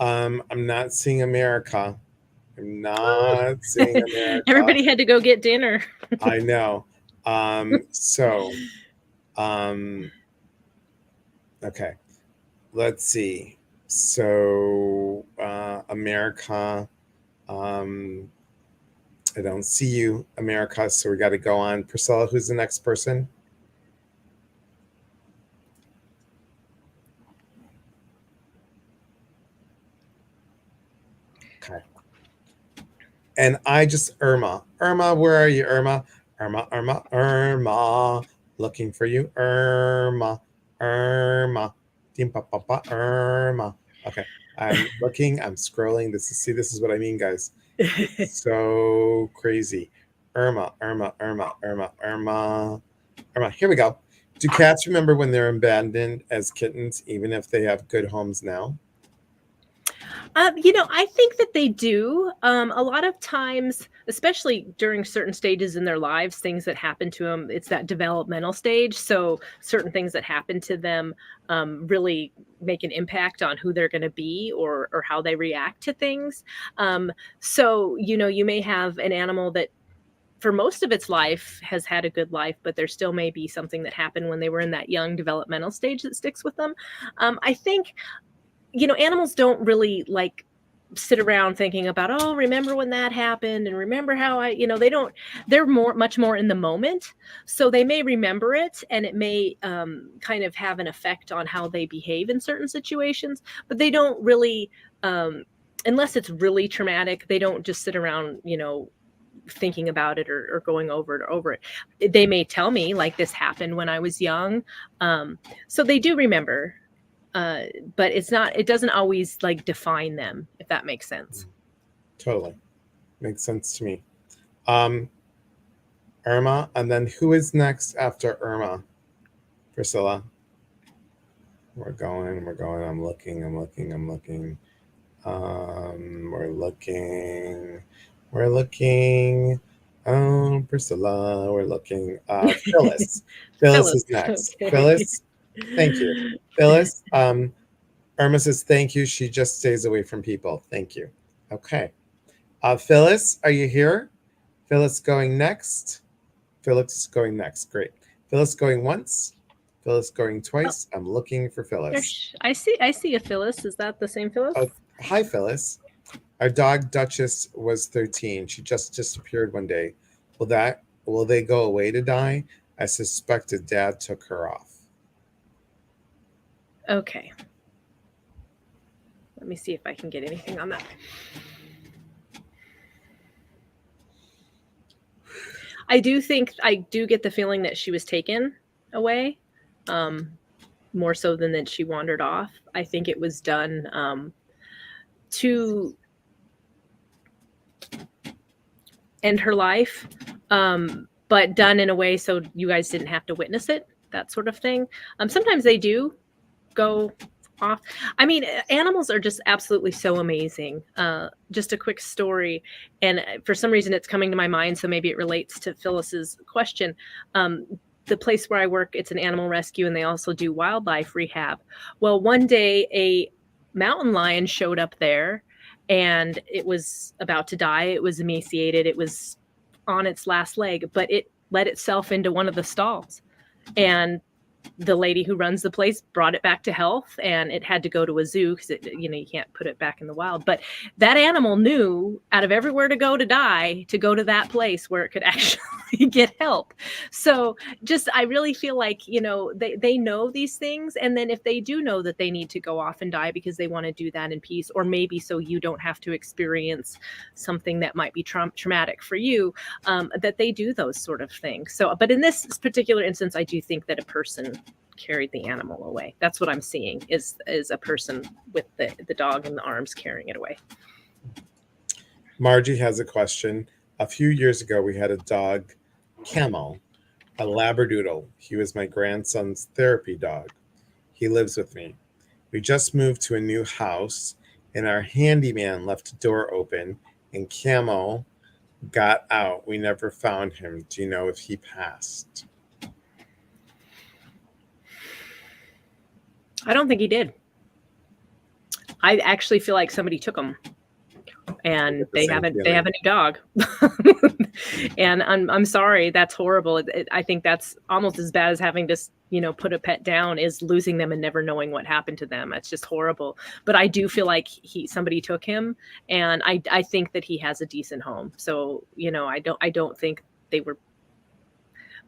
I'm not seeing America. I'm not seeing America. Everybody had to go get dinner. I know. Okay. Let's see. So America. I don't see you, America, so we got to go on. Priscilla, who's the next person? Okay. And Irma. Irma, where are you, Irma? Irma. Looking for you, Irma. Irma. Okay. I'm looking, I'm scrolling. This is what I mean, guys. It's so crazy. Irma. Here we go. Do cats remember when they're abandoned as kittens, even if they have good homes now? I think that they do. A lot of times, especially during certain stages in their lives, things that happen to them, it's that developmental stage. So certain things that happen to them really make an impact on who they're going to be or how they react to things. So, you may have an animal that for most of its life has had a good life, but there still may be something that happened when they were in that young developmental stage that sticks with them. I think animals don't really like sit around thinking about, oh, remember when that happened and remember how they're much more in the moment. So they may remember it and it may kind of have an effect on how they behave in certain situations, but they don't really, unless it's really traumatic, they don't just sit around, thinking about it or going over it. They may tell me like this happened when I was young. So they do remember. But it doesn't always like define them, if that makes sense. Totally. Makes sense to me. Irma, and then who is next after Irma? Priscilla. We're going. I'm looking. We're looking. Oh, Priscilla, we're looking. Phyllis. Phyllis is next. Okay. Phyllis, thank you. Phyllis, Irma says thank you. She just stays away from people. Thank you. Okay. Phyllis, are you here? Phyllis going next. Phyllis going next. Great. Phyllis going once. Phyllis going twice. I'm looking for Phyllis. I see a Phyllis. Is that the same Phyllis? Oh, hi, Phyllis. Our dog Duchess was 13. She just disappeared one day. Will they go away to die? I suspected Dad took her off. Okay. Let me see if I can get anything on that. I do get the feeling that she was taken away, more so than that she wandered off. I think it was done to end her life, but done in a way so you guys didn't have to witness it, that sort of thing. Sometimes they do go off. I mean, animals are just absolutely so amazing. Just a quick story, and for some reason it's coming to my mind, so maybe it relates to Phyllis's question. The place where I work, it's an animal rescue, and they also do wildlife rehab. Well, one day a mountain lion showed up there, and it was about to die. It was emaciated. It was on its last leg, but it let itself into one of the stalls, and the lady who runs the place brought it back to health, and it had to go to a zoo because you can't put it back in the wild. But that animal knew out of everywhere to go to die, to go to that place where it could actually get help. So I really feel like, they know these things. And then if they do know that they need to go off and die because they want to do that in peace, or maybe so you don't have to experience something that might be traumatic for you, that they do those sort of things. So, but in this particular instance, I do think that a person carried the animal away. That's what I'm seeing is a person with the dog in the arms carrying it away. Margie has a question. A few years ago, we had a dog, Camel, a Labradoodle. He was my grandson's therapy dog. He lives with me. We just moved to a new house, and our handyman left a door open, and Camel got out. We never found him. Do you know if he passed? I don't think he did. I actually feel like somebody took him, and they have a new dog. And I'm sorry, that's horrible. I think that's almost as bad as having to, put a pet down, is losing them and never knowing what happened to them. That's just horrible. But I do feel like somebody took him, and I think that he has a decent home. So, I don't think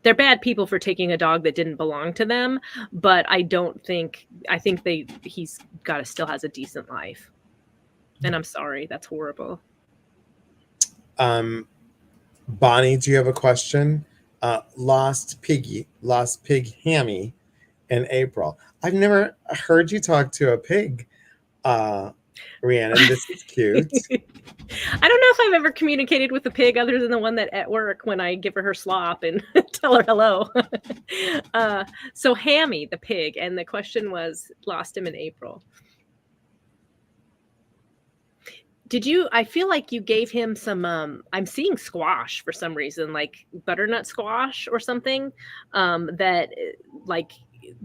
they're bad people for taking a dog that didn't belong to them, but I think he's still has a decent life. And I'm sorry, that's horrible. Bonnie, do you have a question? Lost pig Hammy in April. I've never heard you talk to a pig, Rhiannon. This is cute. I don't know if I've ever communicated with a pig other than the one that at work when I give her slop and tell her hello. So Hammy, the pig, and the question was, lost him in April. I feel like you gave him some, I'm seeing squash for some reason, like butternut squash or something, that like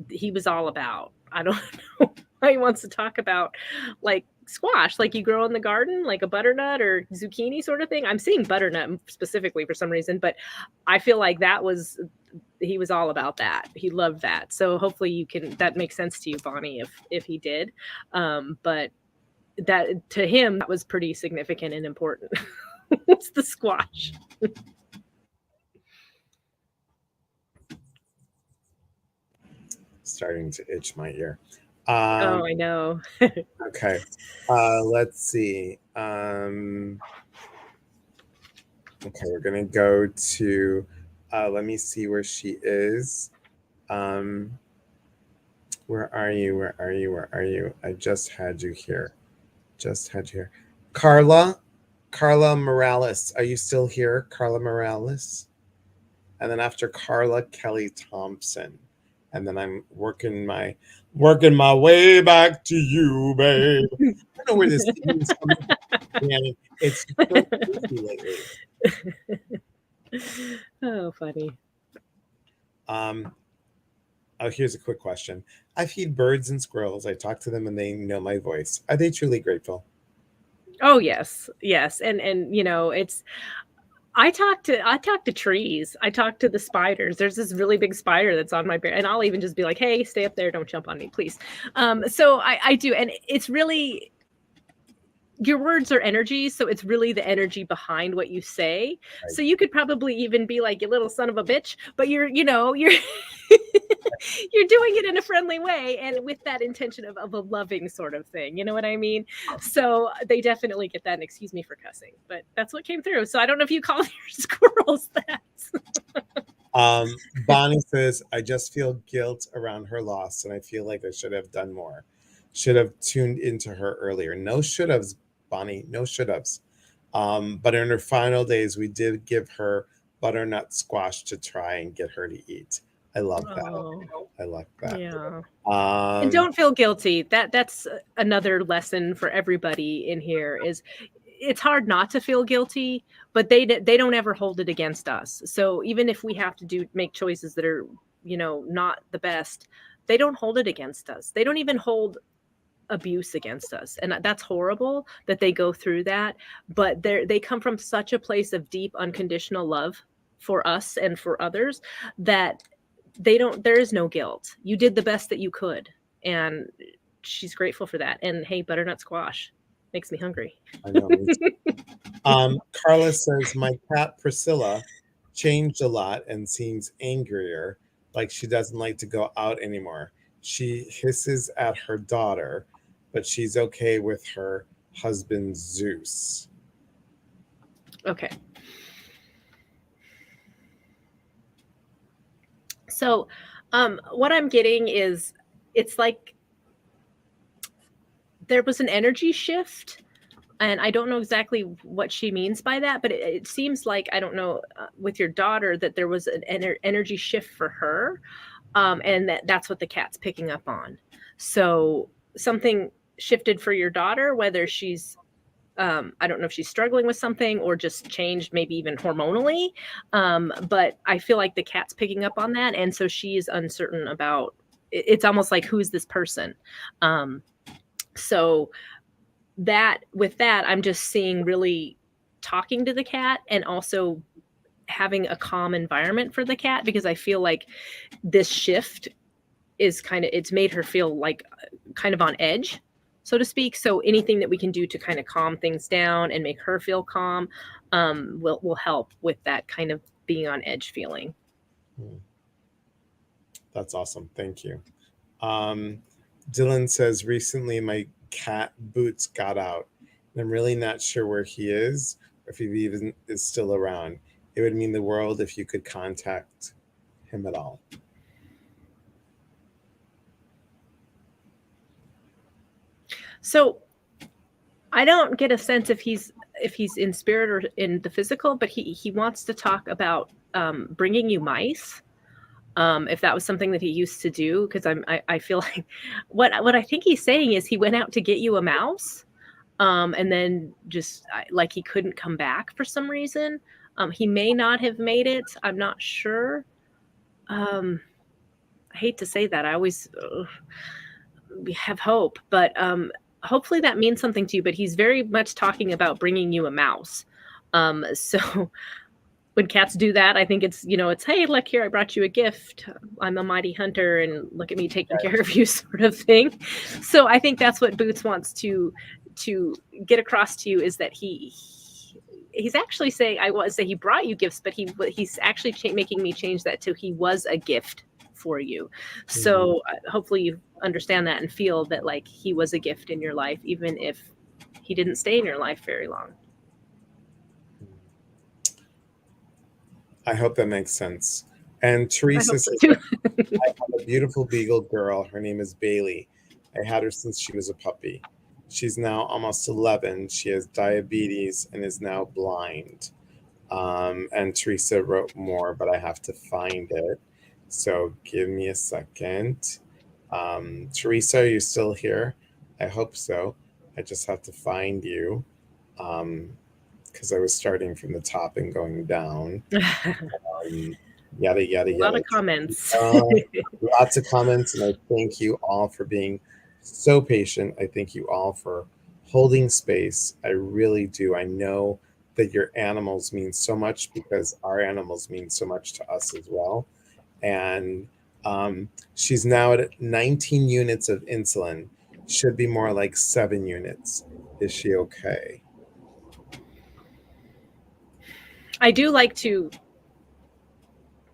he was all about. I don't know why he wants to talk about like squash, like you grow in the garden, like a butternut or zucchini sort of thing. I'm seeing butternut specifically for some reason, but I feel like he was all about that. He loved that. So hopefully that makes sense to you, Bonnie, if he did. But that to him, that was pretty significant and important. It's the squash. Starting to itch my ear. Oh, I know. Okay. Let's see. Okay, we're gonna go to. Let me see where she is. Where are you? Where are you? Where are you? I just had you here. Just had you here. Carla Morales. Are you still here? Carla Morales. And then after Carla, Kelly Thompson. And then I'm working my way back to you, babe. I don't know where this theme is coming from. Man, it's so easy lately. Oh, funny. Oh, here's a quick question. I feed birds and squirrels. I talk to them and they know my voice. Are they truly grateful? Oh, yes. Yes. And you know, it's I talk to trees. I talk to the spiders. There's this really big spider that's on my bear, and I'll even just be like, "Hey, stay up there. Don't jump on me, please." So I do, and it's really your words are energy, so it's really the energy behind what you say. Right. So you could probably even be like, "You little son of a bitch," but you're you're you're doing it in a friendly way and with that intention of a loving sort of thing. You know what I mean? So they definitely get that. And excuse me for cussing, but that's what came through. So I don't know if you call your squirrels that. Bonnie says, I just feel guilt around her loss, and I feel like I should have done more. Should have tuned into her earlier. No should haves, Bonnie. No should haves. But in her final days, we did give her butternut squash to try and get her to eat. I love that. Oh, I love that. Yeah. And don't feel guilty. That's another lesson for everybody in here is it's hard not to feel guilty, but they don't ever hold it against us. So even if we have to make choices that are, not the best, they don't hold it against us. They don't even hold abuse against us. And that's horrible that they go through that, but they come from such a place of deep unconditional love for us and for others that there is no guilt. You did the best that you could, and she's grateful for that. And hey, butternut squash makes me hungry. I know. Carla says my cat Priscilla changed a lot and seems angrier, like she doesn't like to go out anymore. She hisses at her daughter, but she's okay with her husband Zeus. Okay. So what I'm getting is it's like there was an energy shift, and I don't know exactly what she means by that, but it seems like, I don't know, with your daughter, that there was an energy shift for her, and that's what the cat's picking up on. So something shifted for your daughter, whether she's I don't know if she's struggling with something or just changed, maybe even hormonally. But I feel like the cat's picking up on that. And so she is uncertain about, it's almost like, who's this person? So with that, I'm just seeing really talking to the cat and also having a calm environment for the cat, because I feel like this shift is it's made her feel like kind of on edge, so to speak. So anything that we can do to kind of calm things down and make her feel calm will help with that kind of being on edge feeling. That's awesome. Thank you. Dylan says, recently my cat Boots got out, and I'm really not sure where he is or if he even is still around. It would mean the world if you could contact him at all. So I don't get a sense if he's in spirit or in the physical, but he wants to talk about bringing you mice. If that was something that he used to do, because I feel like what I think he's saying is he went out to get you a mouse, and then just like he couldn't come back for some reason. He may not have made it. I'm not sure. I hate to say that. I always have hope, but hopefully that means something to you. But he's very much talking about bringing you a mouse. So when cats do that, I think it's, it's, hey, look here, I brought you a gift. I'm a mighty hunter and look at me taking care of you, sort of thing. So I think that's what Boots wants to get across to you, is that he's actually saying, I was say he brought you gifts, but he's actually making me change that to he was a gift for you. So hopefully you understand that and feel that like he was a gift in your life, even if he didn't stay in your life very long. I hope that makes sense. And Teresa says, I have a beautiful beagle girl. Her name is Bailey. I had her since she was a puppy. She's now almost 11. She has diabetes and is now blind. And Teresa wrote more, but I have to find it. So give me a second. Teresa, are you still here? I hope so. I just have to find you. Because I was starting from the top and going down. Yada, yada, yada. A lot of comments. Lots of comments, and I thank you all for being so patient. I thank you all for holding space. I really do. I know that your animals mean so much because our animals mean so much to us as well. And she's now at 19 units of insulin. Should be more like 7 units. Is she okay? I do like to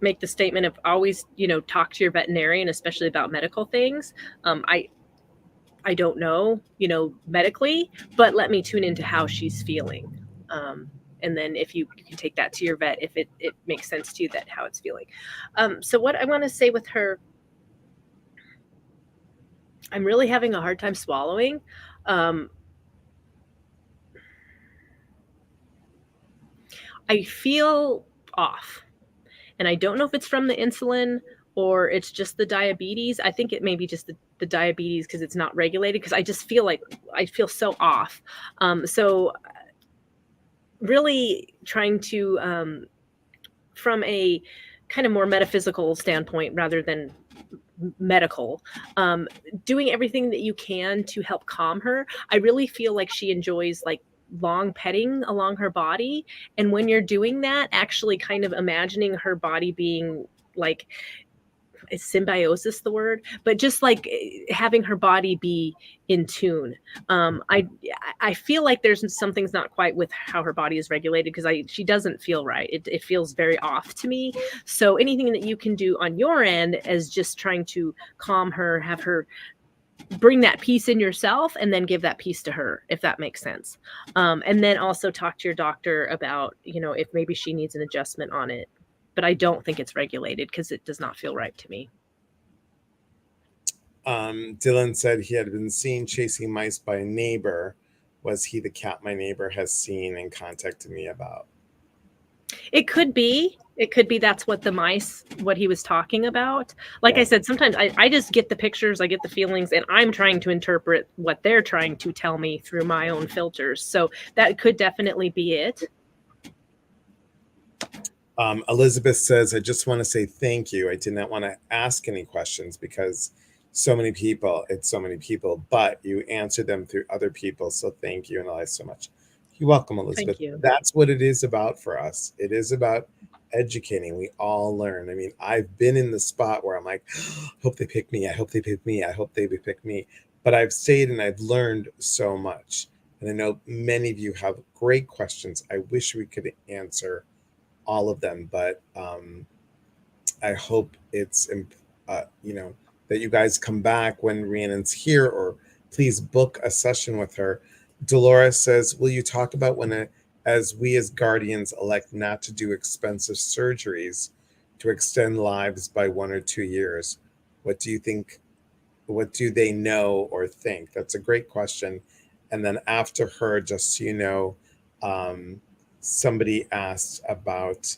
make the statement of always, talk to your veterinarian, especially about medical things. I don't know, medically, but let me tune into how she's feeling. And then if you can take that to your vet, if it makes sense to you that how it's feeling. So what I want to say with her, I'm really having a hard time swallowing. I feel off, and I don't know if it's from the insulin or it's just the diabetes. I think it may be just the diabetes because it's not regulated, because I just feel like I feel so off. So really trying to, from a kind of more metaphysical standpoint rather than medical, doing everything that you can to help calm her. I really feel like she enjoys like long petting along her body, and when you're doing that, actually kind of imagining her body being like, is symbiosis the word, but just like having her body be in tune. I feel like there's something's not quite with how her body is regulated, because she doesn't feel right. It feels very off to me. So anything that you can do on your end is just trying to calm her, have her bring that peace in yourself, and then give that peace to her, if that makes sense. And then also talk to your doctor about, if maybe she needs an adjustment on it. But I don't think it's regulated because it does not feel right to me. Dylan said he had been seen chasing mice by a neighbor. Was he the cat my neighbor has seen and contacted me about? It could be. That's what what he was talking about. Like I said, sometimes I just get the pictures, I get the feelings, and I'm trying to interpret what they're trying to tell me through my own filters. So that could definitely be it. Elizabeth says, I just want to say thank you. I did not want to ask any questions because it's so many people, but you answered them through other people. So thank you, and I like so much. You're welcome, Elizabeth. Thank you. That's what it is about for us. It is about educating. We all learn. I mean, I've been in the spot where I'm like, hope they pick me. I hope they pick me. I hope they pick me. But I've stayed and I've learned so much. And I know many of you have great questions. I wish we could answer all of them, but I hope it's that you guys come back when Rhiannon's here, or please book a session with her. Dolores says, will you talk about as we as guardians elect not to do expensive surgeries to extend lives by 1 or 2 years? What do you think? What do they know or think? That's a great question. And then after her, just so you know, somebody asked about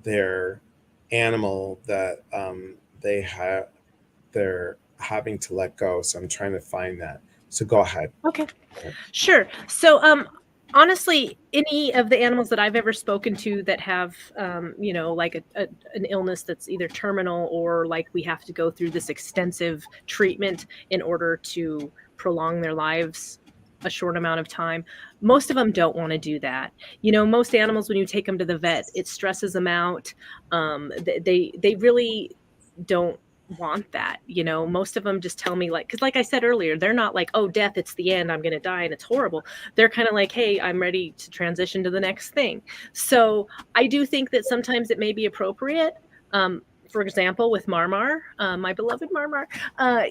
their animal that they're having to let go. So I'm trying to find that. So go ahead. Okay, sure. So honestly, any of the animals that I've ever spoken to that have, like an illness that's either terminal or like we have to go through this extensive treatment in order to prolong their lives a short amount of time. Most of them don't want to do that. You know, most animals, when you take them to the vet, it stresses them out. They really don't want that. You know, most of them just tell me, like, because like I said earlier, they're not like, oh, death, it's the end, I'm going to die and it's horrible. They're kind of like, hey, I'm ready to transition to the next thing. So I do think that sometimes it may be appropriate. For example, with Marmar, my beloved Marmar,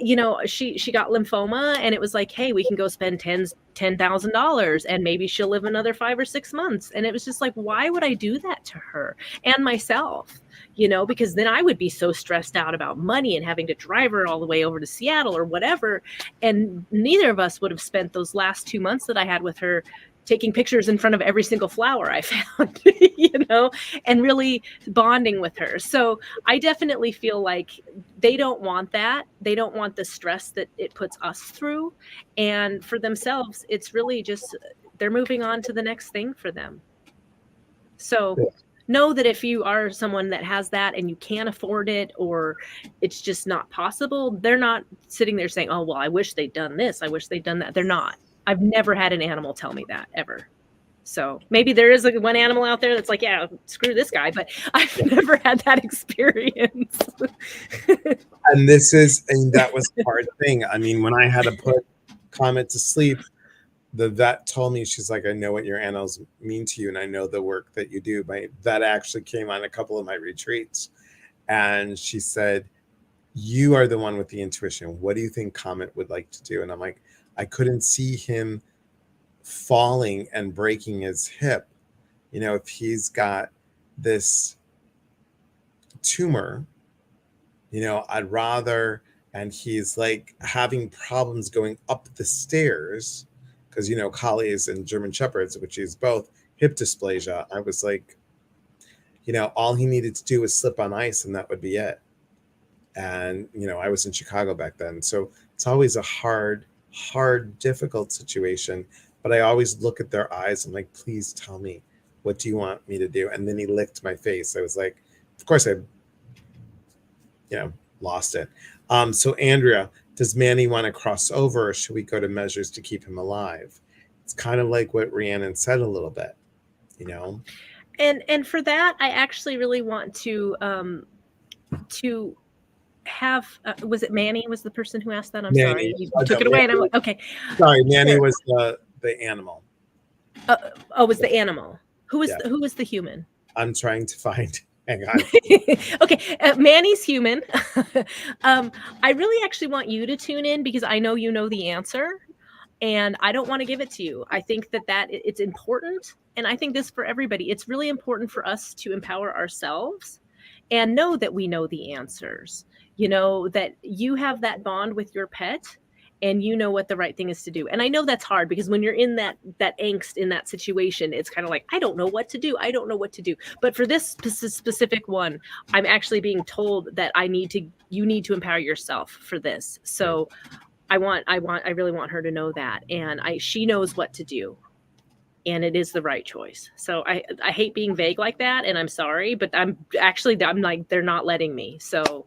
you know, she got lymphoma, and it was like, hey, we can go spend $10,000 and maybe she'll live another 5 or 6 months. And it was just like, why would I do that to her and myself? You know, because then I would be so stressed out about money and having to drive her all the way over to Seattle or whatever. And neither of us would have spent those last 2 months that I had with her taking pictures in front of every single flower I found, you know, and really bonding with her. So I definitely feel like they don't want that. They don't want the stress that it puts us through. And for themselves, it's really just, they're moving on to the next thing for them. So know that if you are someone that has that and you can't afford it, or it's just not possible, they're not sitting there saying, oh, well, I wish they'd done this, I wish they'd done that. They're not. I've never had an animal tell me that, ever. So maybe there is one animal out there that's like, yeah, screw this guy, but I've never had that experience. And that was the hard thing. I mean, when I had to put Comet to sleep, the vet told me, she's like, I know what your animals mean to you, and I know the work that you do. My vet actually came on a couple of my retreats, and she said, you are the one with the intuition. What do you think Comet would like to do? And I'm like, I couldn't see him falling and breaking his hip. You know, if he's got this tumor, you know, I'd rather, and he's like having problems going up the stairs, because, you know, collies and German shepherds, which is both, hip dysplasia. I was like, you know, all he needed to do was slip on ice and that would be it. And, you know, I was in Chicago back then. So it's always a hard, difficult situation. But I always look at their eyes and like, please tell me, what do you want me to do? And then he licked my face. I was like, of course I, you know, lost it. So Andrea, does Manny want to cross over, or should we go to measures to keep him alive? It's kind of like what Rhiannon said a little bit, you know? And for that, I actually really want to have, was it Manny was the person who asked that? I'm Manny, sorry. You took it away. And I'm like, okay. Sorry, Manny was the animal. Oh, was the animal. Who was the human? I'm trying to find. Hang on. Okay, Manny's human. I really actually want you to tune in, because I know you know the answer, and I don't want to give it to you. I think that it's important, and I think this for everybody. It's really important for us to empower ourselves and know that we know the answers. You know, that you have that bond with your pet, and you know what the right thing is to do. And I know that's hard, because when you're in that angst, in that situation, it's kind of like, I don't know what to do. I don't know what to do. But for this specific one, I'm actually being told that you need to empower yourself for this. So I really want her to know that. And she knows what to do. And it is the right choice. So I hate being vague like that, and I'm sorry, but I'm like, they're not letting me. So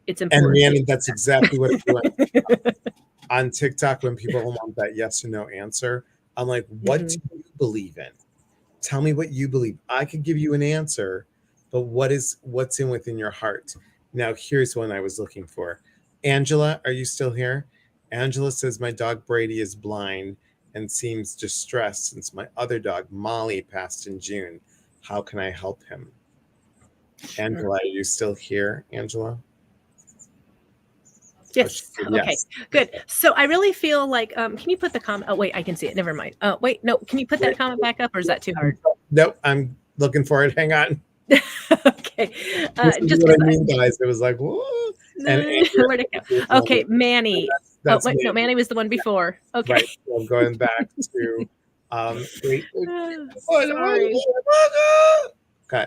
it's important. And Rhiannon, that's exactly what I'm doing. On TikTok, when people want that yes or no answer, I'm like, what do you believe in? Tell me what you believe. I could give you an answer, but what's within your heart? Now, here's one I was looking for. Angela, are you still here? Angela says, my dog Brady is blind and seems distressed since my other dog Molly passed in June. How can I help him? Angela, are you still here, Angela? Yes. Okay, good. So I really feel like, can you put the comment? Oh, wait, I can see it. Never mind. Oh, wait, no. Can you put that comment back up, or is that too hard? Nope, I'm looking for it. Hang on. Okay. Just what I mean, guys. It was like, whoa. And where'd it go? Okay, Manny. That's wait, Manny. No, Manny was the one before. Okay. Right. So I'm going back to wait. Sorry. Okay.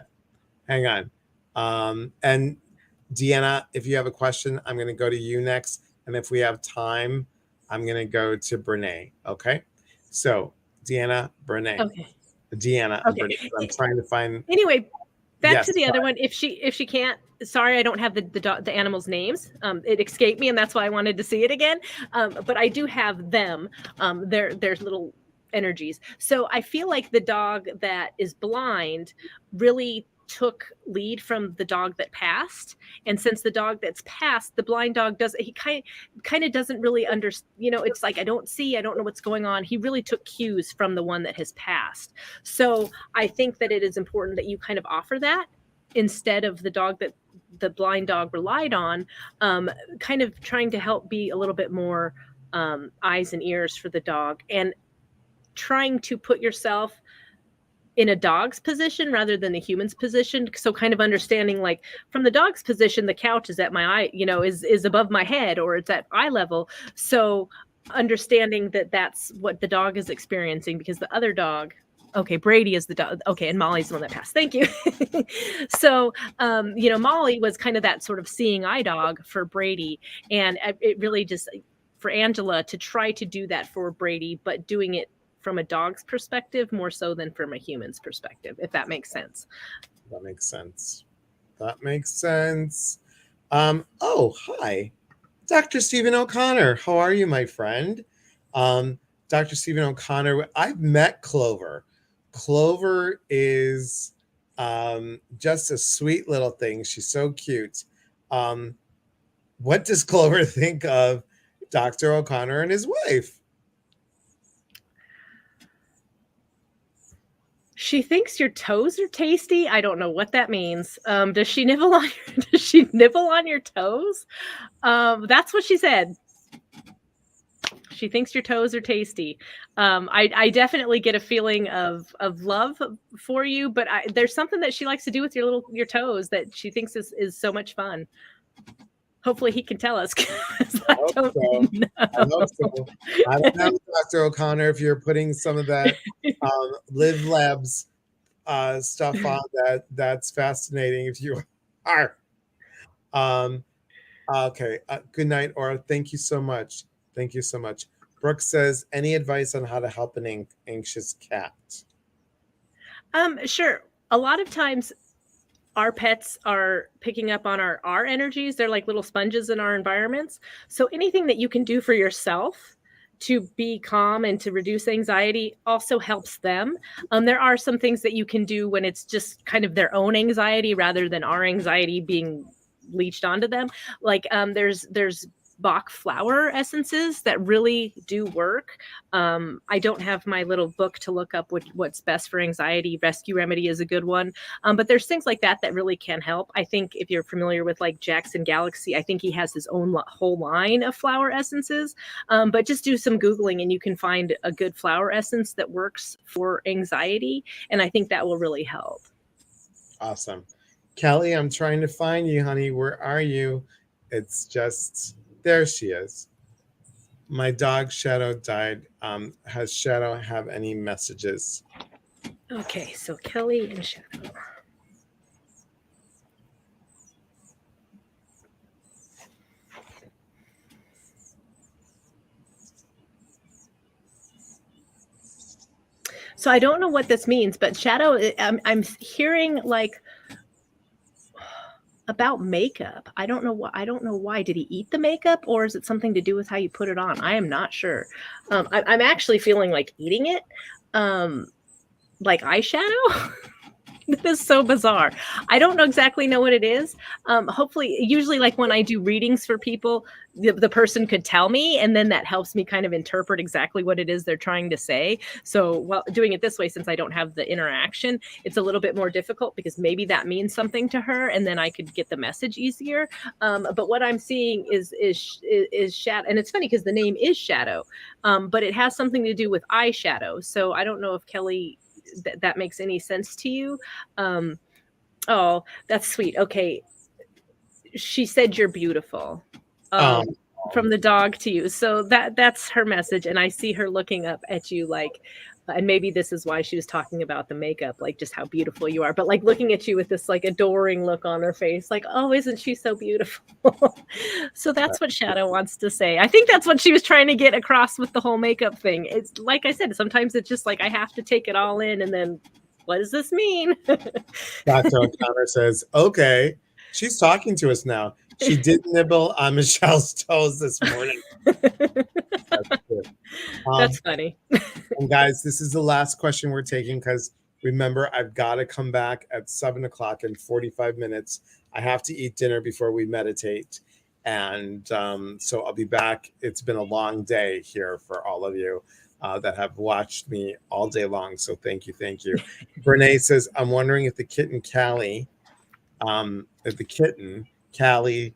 Hang on. And Deanna, if you have a question, I'm going to go to you next. And if we have time, I'm going to go to Brene. Okay. So Deanna, Brene. Okay. Deanna, okay. Brene. I'm trying to find. Anyway, Back to the other one. If she can't, sorry, I don't have the animals' names. It escaped me, and that's why I wanted to see it again. But I do have them. There's little energies. So I feel like the dog that is blind really took lead from the dog that passed, and since the dog that's passed, the blind dog does, he kind of doesn't really understand, it's like, I don't know what's going on. He really took cues from the one that has passed. So I think that it is important that you kind of offer that instead of the dog that the blind dog relied on, kind of trying to help be a little bit more eyes and ears for the dog, and trying to put yourself in a dog's position rather than the human's position. So kind of understanding, like, from the dog's position, the couch is at my eye, is above my head, or it's at eye level. So understanding that that's what the dog is experiencing, because the other dog, okay, Brady is the dog. Okay. And Molly's the one that passed. Thank you. So, Molly was kind of that sort of seeing eye dog for Brady. And it really just, for Angela to try to do that for Brady, but doing it from a dog's perspective more so than from a human's perspective, if that makes sense. That makes sense. Oh, hi, Dr. Stephen O'Connor. How are you, my friend? Dr. Stephen O'Connor, I've met Clover. Clover is just a sweet little thing. She's so cute. What does Clover think of Dr. O'Connor and his wife? She thinks your toes are tasty. I don't know what that means. Does she nibble on your toes? That's what she said. She thinks your toes are tasty. I definitely get a feeling of love for you, but there's something that she likes to do with your toes that she thinks is so much fun. Hopefully he can tell us. I hope so. I don't know, Dr. O'Connor, if you're putting some of that Live Labs stuff on, that's fascinating if you are. Okay. Good night, Aura. Thank you so much. Brooke says, any advice on how to help an anxious cat? Sure. A lot of times our pets are picking up on our energies. They're like little sponges in our environments. So anything that you can do for yourself to be calm and to reduce anxiety also helps them. There are some things that you can do when it's just kind of their own anxiety rather than our anxiety being leached onto them. Like there's Bach flower essences that really do work. I don't have my little book to look up what's best for anxiety. Rescue Remedy is a good one. But there's things like that really can help. I think if you're familiar with like Jackson Galaxy, I think he has his own whole line of flower essences. But just do some Googling and you can find a good flower essence that works for anxiety. And I think that will really help. Awesome. Kelly, I'm trying to find you, honey. Where are you? It's just... There she is. My dog Shadow died. Has Shadow have any messages? Okay, so Kelly and Shadow. So I don't know what this means, but Shadow, I'm hearing like about makeup. I don't know why. Did he eat the makeup, or is it something to do with how you put it on? I am not sure. I'm actually feeling like eating it, like eyeshadow. This is so bizarre. I don't exactly know what it is. Hopefully, usually like when I do readings for people, the person could tell me, and then that helps me kind of interpret exactly what it is they're trying to say. So while doing it this way, since I don't have the interaction, it's a little bit more difficult because maybe that means something to her, and then I could get the message easier. But what I'm seeing is shadow, and it's funny because the name is Shadow, but it has something to do with eyeshadow. So I don't know if Kelly, that makes any sense to you. Oh, that's sweet. Okay. She said you're beautiful. From the dog to you. So that's her message. And I see her looking up at you like, and maybe this is why she was talking about the makeup, like just how beautiful you are, but like looking at you with this like adoring look on her face, like, oh, isn't she so beautiful? So that's what Shadow wants to say. I think that's what she was trying to get across with the whole makeup thing. It's like I said, sometimes it's just like I have to take it all in and then what does this mean? Dr. O'Connor says, okay, she's talking to us now. She did nibble on Michelle's toes this morning. That's funny. And guys, this is the last question we're taking because remember, I've got to come back at 7 o'clock in 45 minutes. I have to eat dinner before we meditate. And so I'll be back. It's been a long day here for all of you that have watched me all day long. So thank you. Thank you. Renee says, I'm wondering if the kitten Callie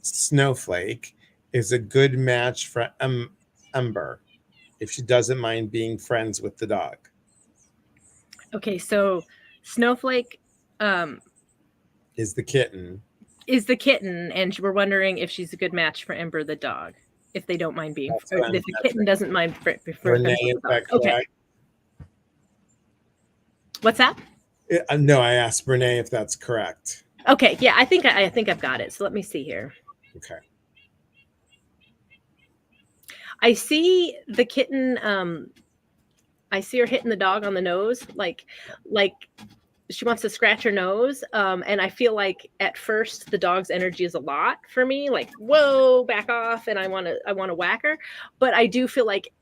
Snowflake is a good match for Ember if she doesn't mind being friends with the dog. Okay, so Snowflake is the kitten, and we're wondering if she's a good match for Ember the dog, if they don't mind being, if the kitten doesn't mind Renee, is that correct? Okay. What's that? No, I asked Renee if that's correct. Okay, yeah, I think I've got it. So let me see here. Okay. I see the kitten. I see her hitting the dog on the nose, like she wants to scratch her nose. And I feel like at first the dog's energy is a lot for me, like, whoa, back off. And I want to whack her. But I do feel like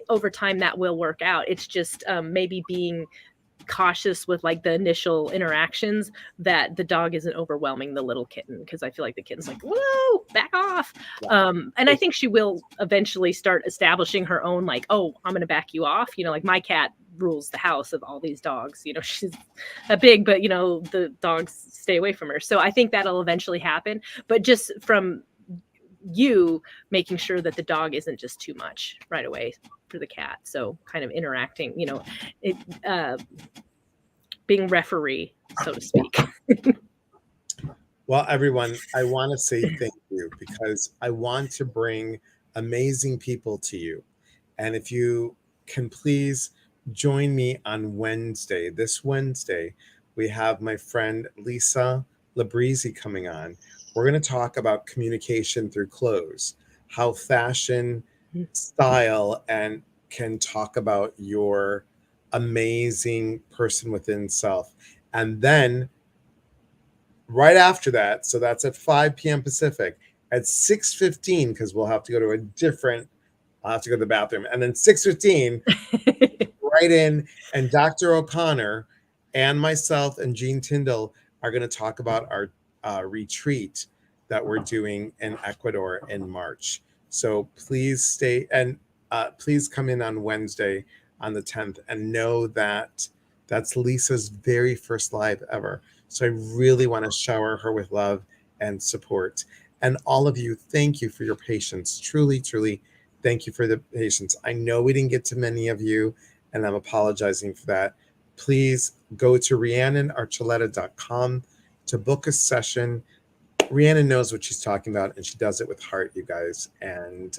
over time that will work out. It's just maybe being cautious with like the initial interactions, that the dog isn't overwhelming the little kitten, because I feel like the kitten's like, whoa, back off. And I think she will eventually start establishing her own, like, oh, I'm gonna back you off, like my cat rules the house of all these dogs, she's a big, but the dogs stay away from her. So I think that'll eventually happen, but just from you making sure that the dog isn't just too much right away for the cat. So kind of interacting, being referee, so to speak. Well, everyone, I want to say thank you, because I want to bring amazing people to you. And if you can please join me on Wednesday, this Wednesday, we have my friend Lisa Labrizzi coming on. We're going to talk about communication through clothes, how fashion, style, and can talk about your amazing person within self. And then right after that, so that's at 5 p.m. Pacific, at 6:15, because I'll have to go to the bathroom. And then 6:15, right in, and Dr. O'Connor and myself and Jean Tyndall are going to talk about our retreat that we're doing in Ecuador in March. So please stay and please come in on Wednesday on the 10th, and know that that's Lisa's very first live ever. So I really want to shower her with love and support. And all of you, thank you for your patience. Truly, truly, thank you for the patience. I know we didn't get to many of you, and I'm apologizing for that. Please go to RhiannonArchuleta.com to book a session. Rhiannon knows what she's talking about, and she does it with heart, you guys. And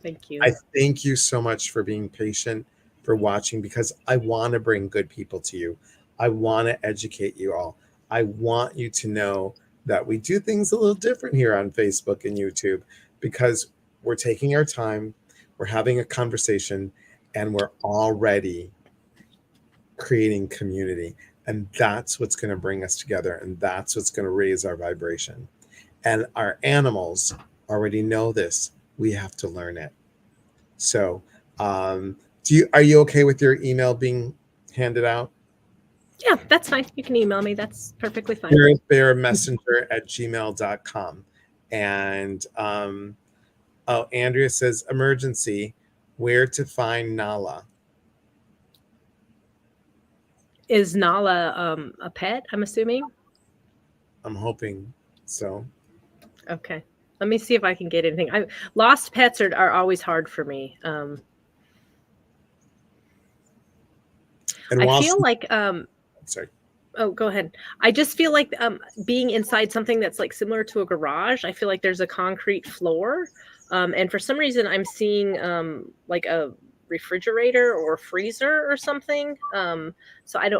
thank you. I thank you so much for being patient, for watching, because I want to bring good people to you. I want to educate you all. I want you to know that we do things a little different here on Facebook and YouTube, because we're taking our time, we're having a conversation, and we're already creating community. And that's what's going to bring us together, and that's what's going to raise our vibration. And our animals already know this. We have to learn it. So are you okay with your email being handed out? Yeah, that's fine. You can email me. That's perfectly fine. bearmessenger@gmail.com. And Andrea says, emergency, where to find Nala? Is Nala a pet, I'm assuming? I'm hoping so. Okay. Let me see if I can get anything. Lost pets are always hard for me. I feel like sorry. Oh, go ahead. I just feel like being inside something that's like similar to a garage. I feel like there's a concrete floor, and for some reason I'm seeing like a refrigerator or freezer or something. So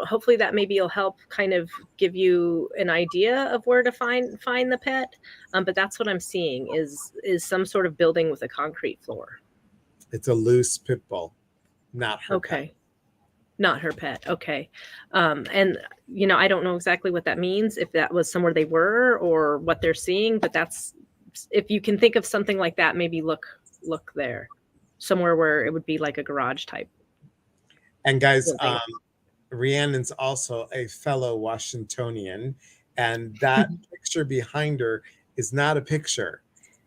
hopefully that maybe will help kind of give you an idea of where to find the pet. But that's what I'm seeing is some sort of building with a concrete floor. It's a loose pit bull, not her okay pet. Not her pet. Okay. And I don't know exactly what that means, if that was somewhere they were or what they're seeing, but that's, if you can think of something like that, maybe look there, somewhere where it would be like a garage type. And guys, Rhiannon's also a fellow Washingtonian, and that picture behind her is not a picture.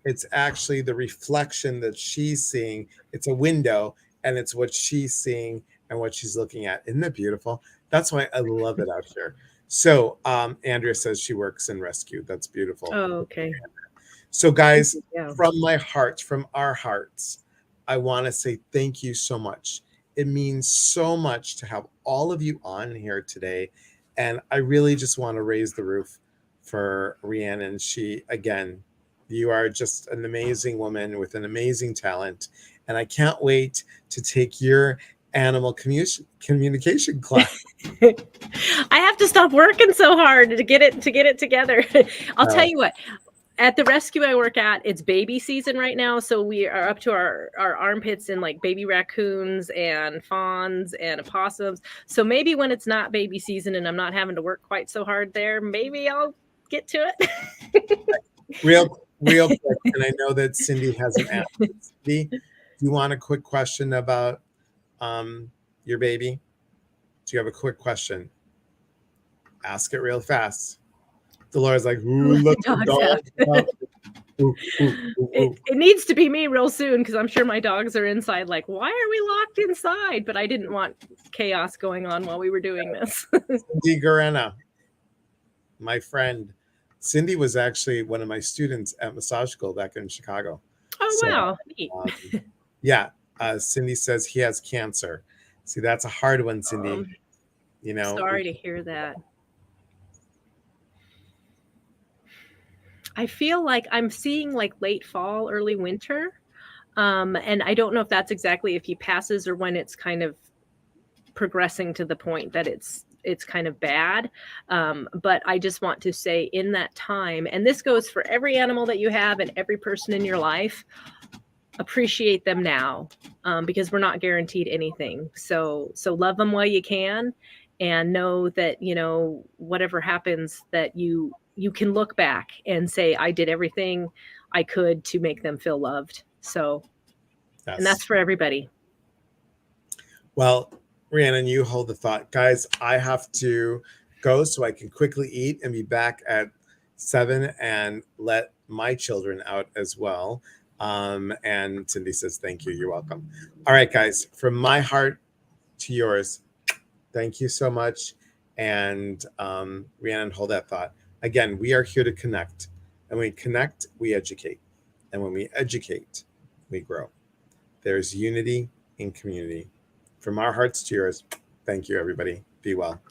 It's actually the reflection that she's seeing. It's a window, and it's what she's seeing and what she's looking at. Isn't it beautiful? That's why I love it out here. So Andrea says she works in rescue. That's beautiful. Oh, okay. So guys, Yeah. from my heart, from our hearts, I want to say thank you so much. It means so much to have all of you on here today. And I really just want to raise the roof for Rhiannon. She, again, you are just an amazing woman with an amazing talent. And I can't wait to take your animal communication class. I have to stop working so hard to get it together. I'll tell you what, at the rescue I work at, it's baby season right now. So we are up to our armpits in like baby raccoons and fawns and opossums. So maybe when it's not baby season and I'm not having to work quite so hard there, maybe I'll get to it. Real quick, and I know that Cindy has an app. Cindy, do you want a quick question about your baby? Do you have a quick question? Ask it real fast. Dolores like, ooh, look, it needs to be me real soon, because I'm sure my dogs are inside like, why are we locked inside? But I didn't want chaos going on while we were doing this. Cindy Garena, my friend. Cindy was actually one of my students at Massage School back in Chicago. Oh, wow. Neat. Yeah. Cindy says he has cancer. See, that's a hard one, Cindy. Sorry to hear that. I feel like I'm seeing like late fall, early winter. And I don't know if that's exactly if he passes or when it's kind of progressing to the point that it's kind of bad. But I just want to say, in that time, and this goes for every animal that you have and every person in your life, appreciate them now, because we're not guaranteed anything. So love them while you can, and know that, whatever happens, that you can look back and say, I did everything I could to make them feel loved. So, yes. And that's for everybody. Well, Rhiannon, you hold the thought. Guys, I have to go so I can quickly eat and be back at 7 and let my children out as well. And Cindy says, thank you. You're welcome. All right, guys, from my heart to yours, thank you so much. And Rhiannon, hold that thought. Again, we are here to connect. And when we connect, we educate. And when we educate, we grow. There's unity in community. From our hearts to yours, thank you, everybody. Be well.